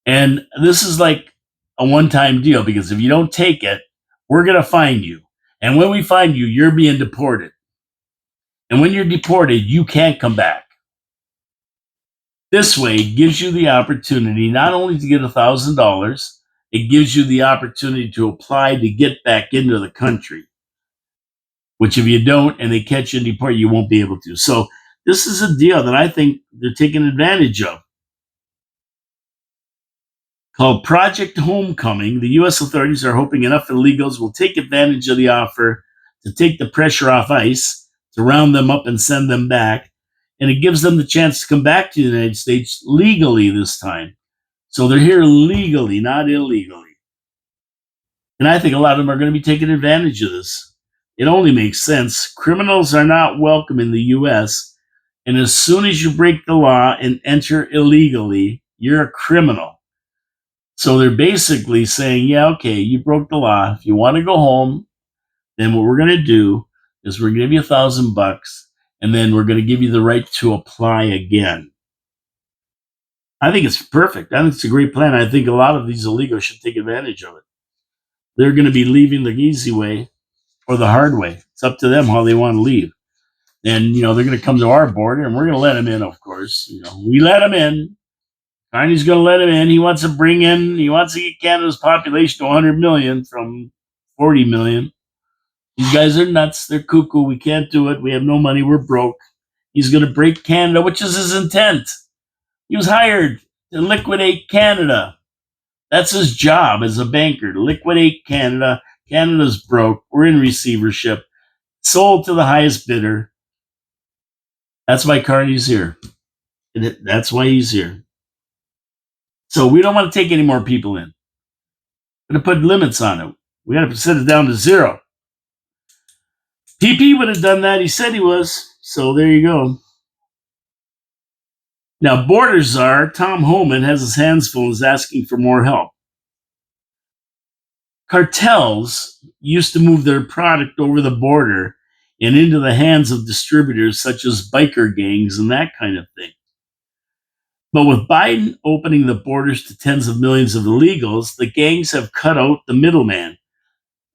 And this is like a one time deal because if you don't take it, we're going to find you. And when we find you, you're being deported. And when you're deported, you can't come back. This way it gives you the opportunity not only to get $1,000, it gives you the opportunity to apply to get back into the country, which if you don't and they catch you and deport you, won't be able to. So this is a deal that I think they're taking advantage of. Called Project Homecoming, the U.S. authorities are hoping enough illegals will take advantage of the offer to take the pressure off ICE, to round them up and send them back. And it gives them the chance to come back to the United States legally this time. So they're here legally, not illegally. And I think a lot of them are going to be taking advantage of this. It only makes sense. Criminals are not welcome in the U.S. And as soon as you break the law and enter illegally, you're a criminal. So they're basically saying, yeah, okay, you broke the law. If you want to go home, then what we're going to do is we're going to give you $1,000, and then we're going to give you the right to apply again. I think it's perfect. I think it's a great plan. I think a lot of these illegals should take advantage of it. They're going to be leaving the easy way or the hard way. It's up to them how they want to leave. And, they're going to come to our border, and we're going to let them in, of course. We let them in. Carney's going to let him in. He wants to get Canada's population to 100 million from 40 million. These guys are nuts. They're cuckoo. We can't do it. We have no money. We're broke. He's going to break Canada, which is his intent. He was hired to liquidate Canada. That's his job as a banker, to liquidate Canada. Canada's broke. We're in receivership. Sold to the highest bidder. That's why Carney's here. That's why he's here. So we don't want to take any more people in. We're going to put limits on it. We got to set it down to 0. PP would have done that. He said he was. So there you go. Now, border czar Tom Homan has his hands full and is asking for more help. Cartels used to move their product over the border and into the hands of distributors such as biker gangs and that kind of thing. But with Biden opening the borders to tens of millions of illegals, the gangs have cut out the middleman.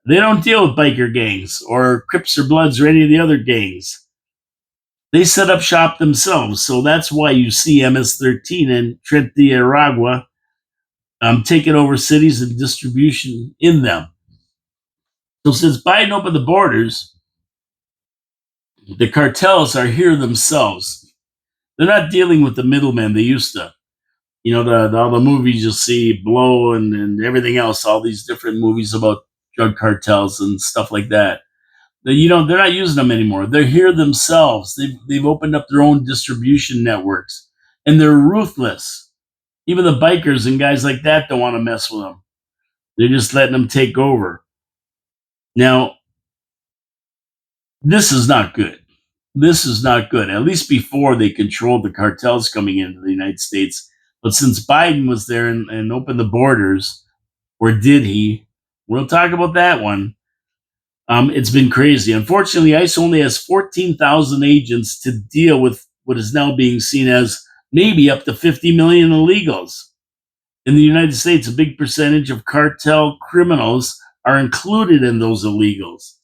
They don't deal with biker gangs or Crips or Bloods or any of the other gangs. They set up shop themselves. So that's why you see MS-13 and Tren de Aragua taking over cities and distribution in them. So since Biden opened the borders, the cartels are here themselves. They're not dealing with the middlemen they used to. All the movies you'll see, Blow and everything else, all these different movies about drug cartels and stuff like that. They're not using them anymore. They're here themselves. They've opened up their own distribution networks, and they're ruthless. Even the bikers and guys like that don't want to mess with them. They're just letting them take over. Now, this is not good. This is not good. At least before they controlled the cartels coming into the United States. But since Biden was there and opened the borders, or did he? We'll talk about that one. It's been crazy. Unfortunately, ICE only has 14,000 agents to deal with what is now being seen as maybe up to 50 million illegals. In the United States, a big percentage of cartel criminals are included in those illegals.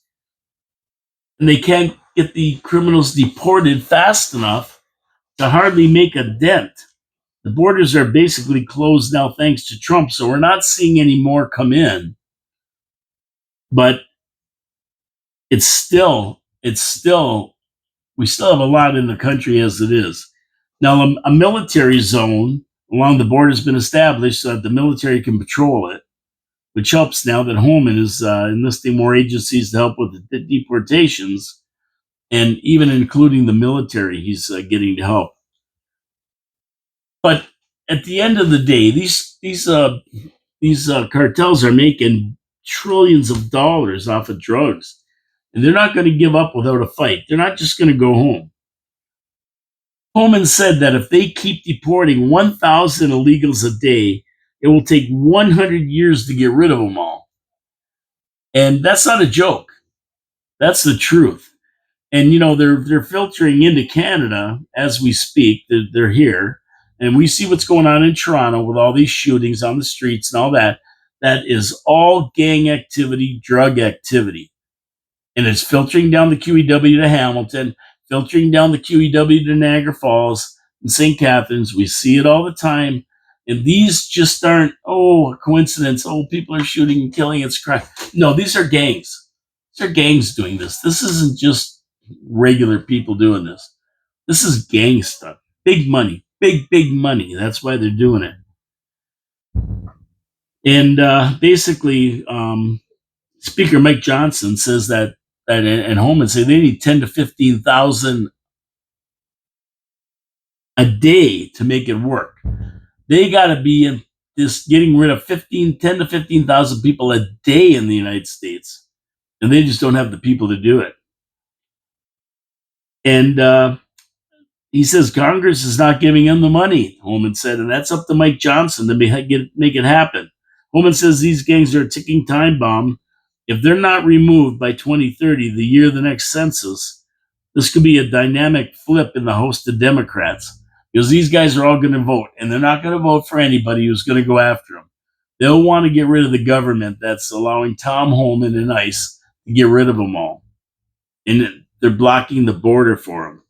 And they can't get the criminals deported fast enough to hardly make a dent. The borders are basically closed now thanks to Trump, so we're not seeing any more come in. But we still have a lot in the country as it is. Now, a military zone along the border has been established so that the military can patrol it, which helps now that Homan is enlisting more agencies to help with the deportations, and even including the military, he's getting to help. But at the end of the day, these cartels are making trillions of dollars off of drugs. And they're not going to give up without a fight. They're not just going to go home. Homan said that if they keep deporting 1,000 illegals a day, it will take 100 years to get rid of them all. And that's not a joke. That's the truth. And they're filtering into Canada as we speak. They're here, and we see what's going on in Toronto with all these shootings on the streets and all that. That is all gang activity, drug activity, and it's filtering down the QEW to Hamilton, filtering down the QEW to Niagara Falls and St. Catharines. We see it all the time. And these just aren't, a coincidence. Oh, people are shooting and killing. It's crime. No, these are gangs. These are gangs doing this. This isn't just regular people doing this. This is gang stuff. Big money. Big money. That's why they're doing it. And basically, Speaker Mike Johnson says that and Holman say they need 10 to 15,000 a day to make it work. They got to be in this getting rid of 10 to 15,000 people a day in the United States, and they just don't have the people to do it. And he says Congress is not giving him the money, Holman said, and that's up to Mike Johnson to make it happen. Holman says these gangs are a ticking time bomb. If they're not removed by 2030, the year of the next census, this could be a dynamic flip in the host of Democrats, because these guys are all going to vote, and they're not going to vote for anybody who's going to go after them. They'll want to get rid of the government that's allowing Tom Holman and ICE to get rid of them all. And they're blocking the border for them.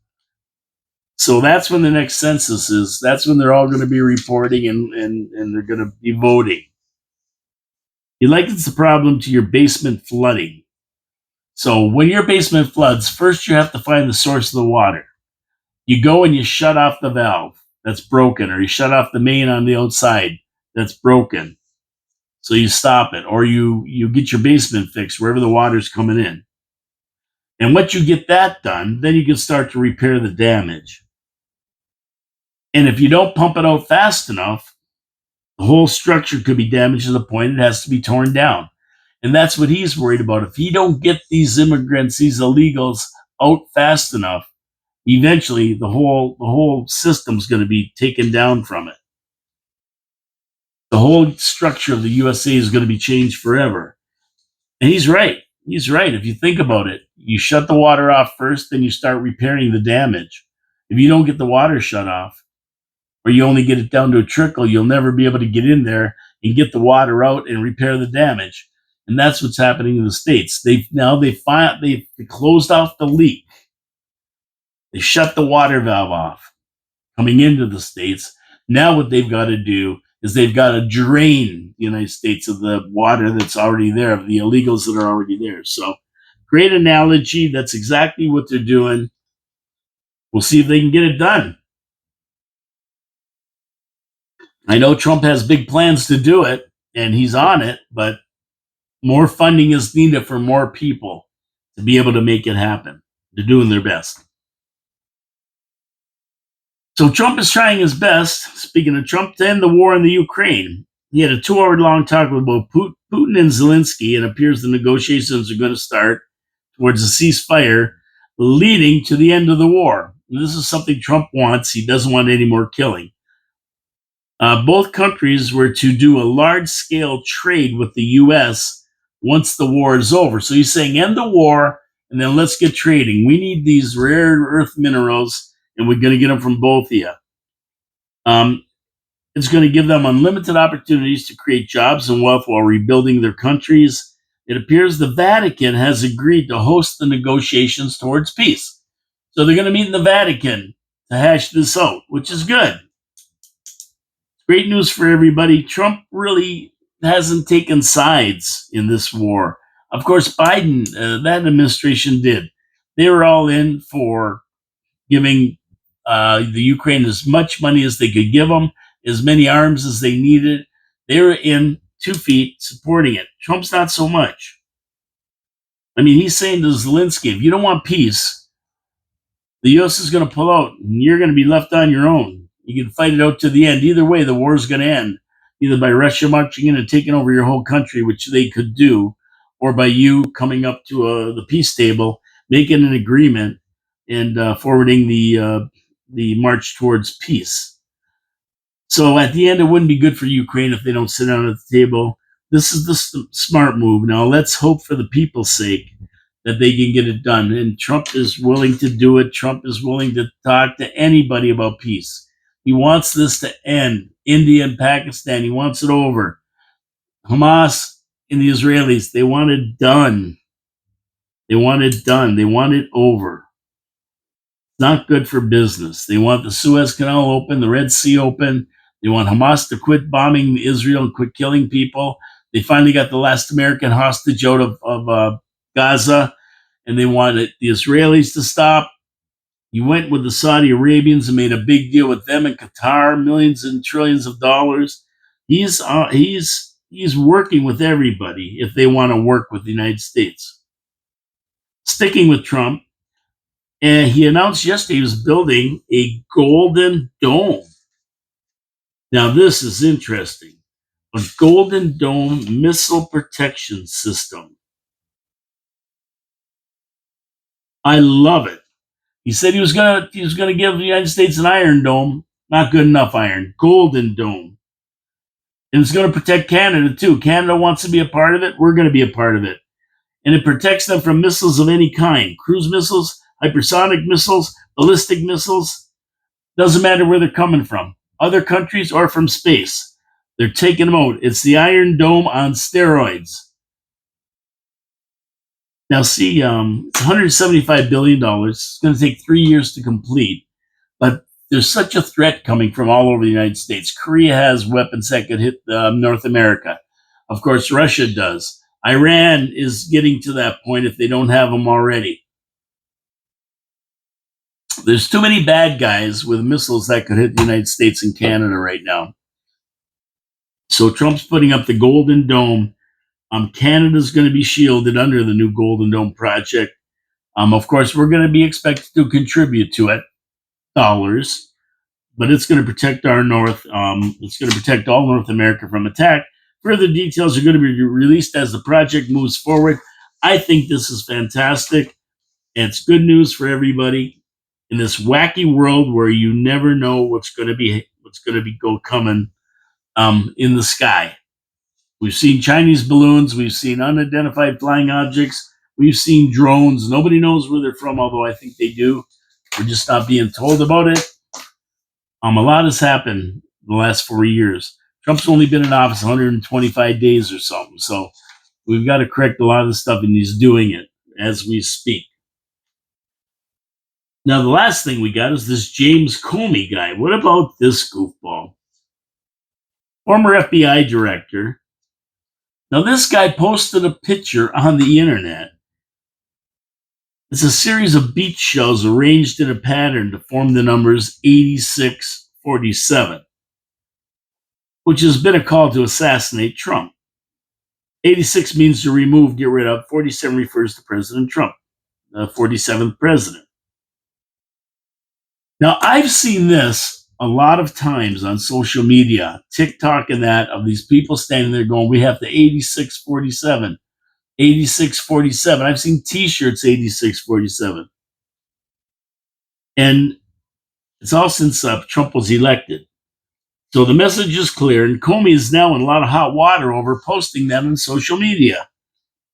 So that's when the next census is. That's when they're all going to be reporting and they're going to be voting. He likens the problem to your basement flooding. So when your basement floods, first you have to find the source of the water. You go and you shut off the valve that's broken, or you shut off the main on the outside that's broken. So you stop it, or you get your basement fixed wherever the water's coming in. And once you get that done, then you can start to repair the damage. And if you don't pump it out fast enough, the whole structure could be damaged to the point it has to be torn down. And that's what he's worried about. If he don't get these immigrants, these illegals out fast enough, eventually the whole system's going to be taken down from it. The whole structure of the USA is going to be changed forever. And he's right. He's right. If you think about it, you shut the water off first, then you start repairing the damage. If you don't get the water shut off, or you only get it down to a trickle, you'll never be able to get in there and get the water out and repair the damage. And that's what's happening in the States. They closed off the leak. They shut the water valve off coming into the States. Now what they've got to do is they've got to drain the United States of the water that's already there, of the illegals that are already there. So great analogy. That's exactly what they're doing. We'll see if they can get it done. I know Trump has big plans to do it, and he's on it, but more funding is needed for more people to be able to make it happen. They're doing their best. So Trump is trying his best, speaking of Trump, to end the war in the Ukraine. He had a 2-hour-long talk with both Putin and Zelensky, and it appears the negotiations are going to start towards a ceasefire leading to the end of the war. And this is something Trump wants. He doesn't want any more killing. Both countries were to do a large-scale trade with the U.S. once the war is over. So he's saying end the war, and then let's get trading. We need these rare earth minerals, and we're going to get them from both of you. It's going to give them unlimited opportunities to create jobs and wealth while rebuilding their countries. It appears the Vatican has agreed to host the negotiations towards peace. So they're going to meet in the Vatican to hash this out, which is good. Great news for everybody. Trump really hasn't taken sides in this war. Of course, Biden, that administration did. They were all in for giving the Ukraine as much money as they could give them, as many arms as they needed. They were in 2 feet supporting it. Trump's not so much. I mean, he's saying to Zelensky, if you don't want peace, the U.S. is going to pull out, and you're going to be left on your own. You can fight it out to the end. Either way, the war is going to end, either by Russia marching in and taking over your whole country, which they could do, or by you coming up to the peace table, making an agreement, and forwarding the march towards peace. So at the end, it wouldn't be good for Ukraine if they don't sit down at the table. This is the smart move. Now, let's hope for the people's sake that they can get it done. And Trump is willing to do it. Trump is willing to talk to anybody about peace. He wants this to end. India and Pakistan, he wants it over. Hamas and the Israelis, they want it done. They want it done. They want it over. It's not good for business. They want the Suez Canal open, the Red Sea open. They want Hamas to quit bombing Israel and quit killing people. They finally got the last American hostage out of Gaza, and they wanted the Israelis to stop. He went with the Saudi Arabians and made a big deal with them in Qatar, millions and trillions of dollars. He's working with everybody if they want to work with the United States. Sticking with Trump, and he announced yesterday he was building a Golden Dome. Now this is interesting. A Golden Dome missile protection system. I love it. He said he was gonna give the United States an Iron Dome. Not good enough iron. Golden Dome. And it's going to protect Canada too. Canada wants to be a part of it. We're going to be a part of it. And it protects them from missiles of any kind. Cruise missiles, hypersonic missiles, ballistic missiles. Doesn't matter where they're coming from. Other countries or from space. They're taking them out. It's the Iron Dome on steroids. Now see, it's $175 billion. It's going to take 3 years to complete. But there's such a threat coming from all over the United States. Korea has weapons that could hit North America. Of course, Russia does. Iran is getting to that point if they don't have them already. There's too many bad guys with missiles that could hit the United States and Canada right now. So Trump's putting up the Golden Dome. Canada's going to be shielded under the new Golden Dome project. Of course, we're going to be expected to contribute to it, dollars, but it's going to protect our North. It's going to protect all North America from attack. Further details are going to be released as the project moves forward. I think this is fantastic. And it's good news for everybody in this wacky world where you never know what's going to be coming in the sky. We've seen Chinese balloons. We've seen unidentified flying objects. We've seen drones. Nobody knows where they're from, although I think they do. We're just not being told about it. A lot has happened in the last 4 years. Trump's only been in office 125 days or something. So we've got to correct a lot of the stuff, and he's doing it as we speak. Now, the last thing we got is this James Comey guy. What about this goofball? Former FBI director. Now, this guy posted a picture on the internet. It's a series of beach shells arranged in a pattern to form the numbers 8647, which has been a call to assassinate Trump. 86 means to remove, get rid of. 47 refers to President Trump, the 47th president. Now, I've seen this a lot of times on social media, TikTok and that, of these people standing there going, we have the 8647, 8647. I've seen t-shirts 8647. And it's all since Trump was elected. So the message is clear, and Comey is now in a lot of hot water over posting them on social media.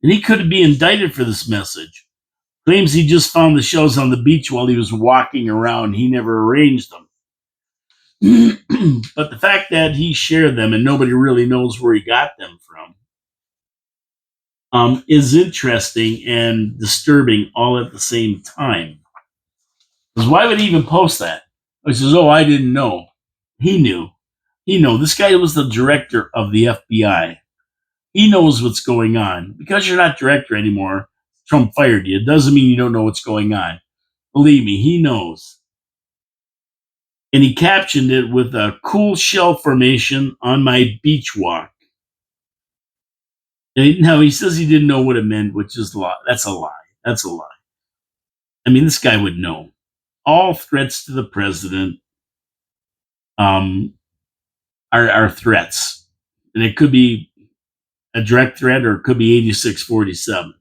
And he could be indicted for this message. Claims he just found the shells on the beach while he was walking around. He never arranged them. But the fact that he shared them and nobody really knows where he got them from is interesting and disturbing all at the same time. Because why would he even post that? He says, oh, I didn't know. He knew. He knew. This guy was the director of the FBI. He knows what's going on. Because you're not director anymore, Trump fired you. It doesn't mean you don't know what's going on. Believe me, he knows. And he captioned it with a cool shell formation on my beach walk. Now, he says he didn't know what it meant, which is a lie. That's a lie. That's a lie. I mean, this guy would know. All threats to the president are threats. And it could be a direct threat or it could be 8647.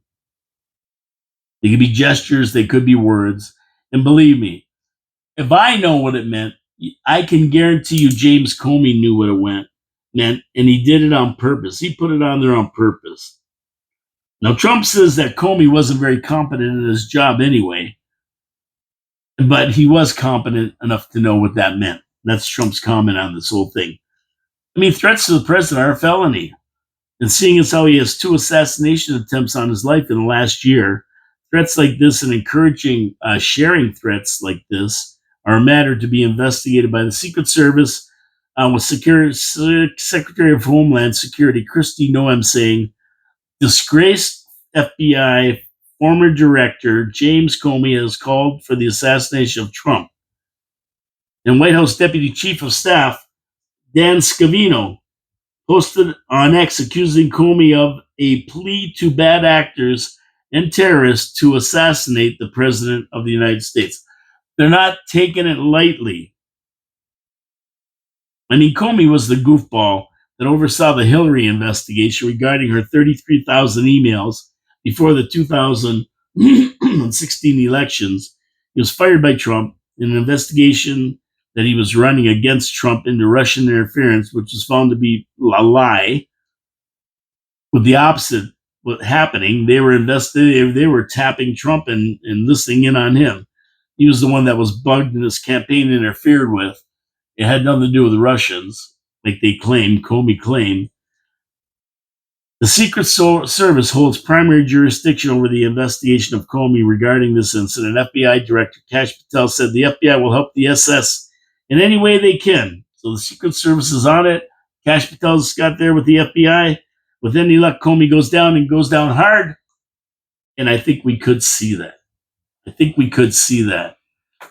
They could be gestures. They could be words. And believe me, if I know what it meant, I can guarantee you James Comey knew what it meant, and he did it on purpose. He put it on there on purpose. Now, Trump says that Comey wasn't very competent in his job anyway, but he was competent enough to know what that meant. That's Trump's comment on this whole thing. I mean, threats to the president are a felony. And seeing as how he has 2 assassination attempts on his life in the last year, threats like this and encouraging sharing threats like this are a matter to be investigated by the Secret Service, with Secretary of Homeland Security Kristi Noem saying, disgraced FBI former director James Comey has called for the assassination of Trump. And White House Deputy Chief of Staff Dan Scavino posted on X accusing Comey of a plea to bad actors and terrorists to assassinate the President of the United States. They're not taking it lightly. I mean, Comey was the goofball that oversaw the Hillary investigation regarding her 33,000 emails before the 2016 elections. He was fired by Trump in an investigation that he was running against Trump into Russian interference, which was found to be a lie. With the opposite happening, they were tapping Trump and listening in on him. He was the one that was bugged and his campaign interfered with. It had nothing to do with the Russians, like they claimed, Comey claimed. The Secret Service holds primary jurisdiction over the investigation of Comey regarding this incident. FBI Director Kash Patel said the FBI will help the SS in any way they can. So the Secret Service is on it. Kash Patel's got there with the FBI. With any luck, Comey goes down and goes down hard. And I think we could see that.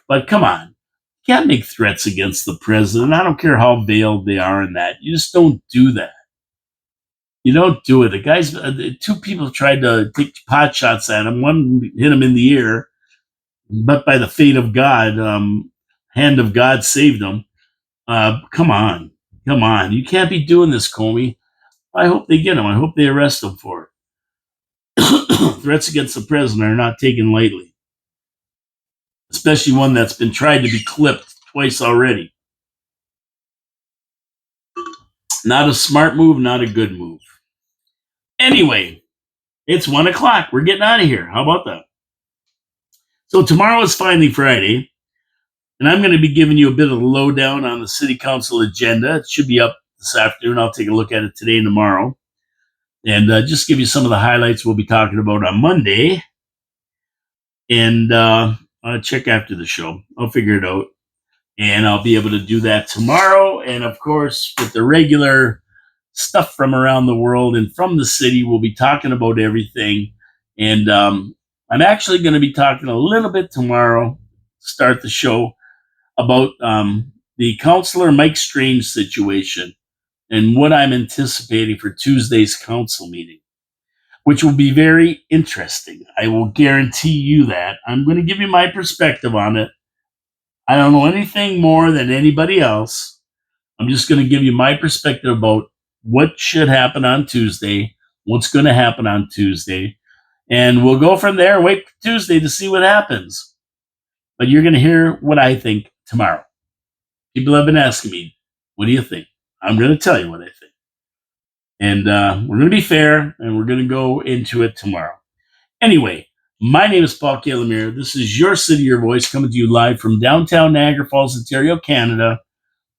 But come on. You can't make threats against the president. I don't care how veiled they are in that. You just don't do that. You don't do it. The guys, 2 people tried to take pot shots at him. One hit him in the ear, but by the fate of God, hand of God saved him. Come on. You can't be doing this, Comey. I hope they get him. I hope they arrest him for it. Threats against the president are not taken lightly, especially one that's been tried to be clipped twice already. Not a smart move, not a good move. Anyway, it's 1 o'clock. We're getting out of here. How about that? So tomorrow is finally Friday, and I'm going to be giving you a bit of a lowdown on the City Council agenda. It should be up this afternoon. I'll take a look at it today and tomorrow, and just give you some of the highlights we'll be talking about on Monday. And check after the show. I'll figure it out, and I'll be able to do that tomorrow. And of course, with the regular stuff from around the world and from the city, we'll be talking about everything. And I'm actually going to be talking a little bit tomorrow, start the show, about the Councillor Mike Strange situation and what I'm anticipating for Tuesday's council meeting, which will be very interesting. I will guarantee you that. I'm going to give you my perspective on it. I don't know anything more than anybody else. I'm just going to give you my perspective about what should happen on Tuesday, what's going to happen on Tuesday, and we'll go from there. Wait for Tuesday to see what happens. But you're going to hear what I think tomorrow. People have been asking me, what do you think? I'm going to tell you what I think. And we're going to be fair, and we're going to go into it tomorrow. Anyway, my name is Paul Calamere. This is Your City, Your Voice, coming to you live from downtown Niagara Falls, Ontario, Canada,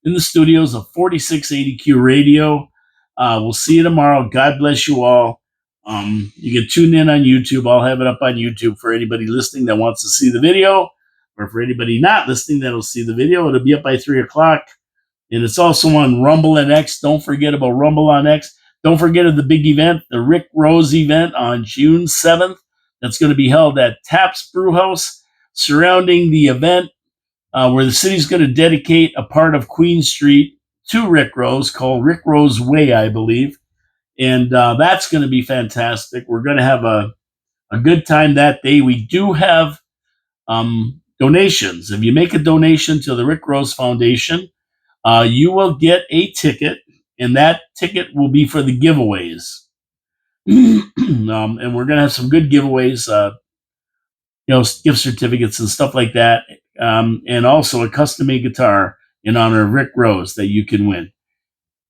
in the studios of 4680Q Radio. We'll see you tomorrow. God bless you all. You can tune in on YouTube. I'll have it up on YouTube for anybody listening that wants to see the video, or for anybody not listening that'll see the video. It'll be up by 3 o'clock. And it's also on Rumble and X. Don't forget about Rumble on X. Don't forget of the big event, the Rick Rose event on June 7th. That's going to be held at Taps Brewhouse, surrounding the event where the city's going to dedicate a part of Queen Street to Rick Rose, called Rick Rose Way, I believe. And that's going to be fantastic. We're going to have a good time that day. We do have donations. If you make a donation to the Rick Rose Foundation, you will get a ticket, and that ticket will be for the giveaways. And we're going to have some good giveaways, gift certificates and stuff like that, and also a custom-made guitar in honor of Rick Rose that you can win.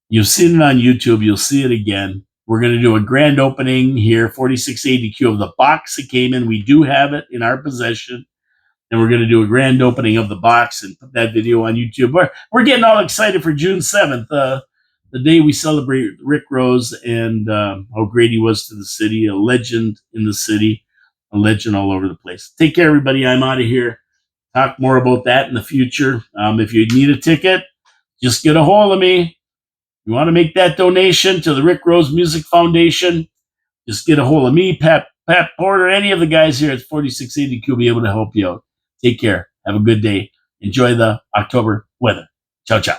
You've seen it on YouTube. You'll see it again. We're going to do a grand opening here, 4680Q, of the box that came in. We do have it in our possession. And we're going to do a grand opening of the box and put that video on YouTube. We're getting all excited for June 7th, the day we celebrate Rick Rose and how great he was to the city, a legend in the city, a legend all over the place. Take care, everybody. I'm out of here. Talk more about that in the future. If you need a ticket, just get a hold of me. You want to make that donation to the Rick Rose Music Foundation, just get a hold of me, Pat Porter, any of the guys here at 4680Q will be able to help you out. Take care. Have a good day. Enjoy the October weather. Ciao, ciao.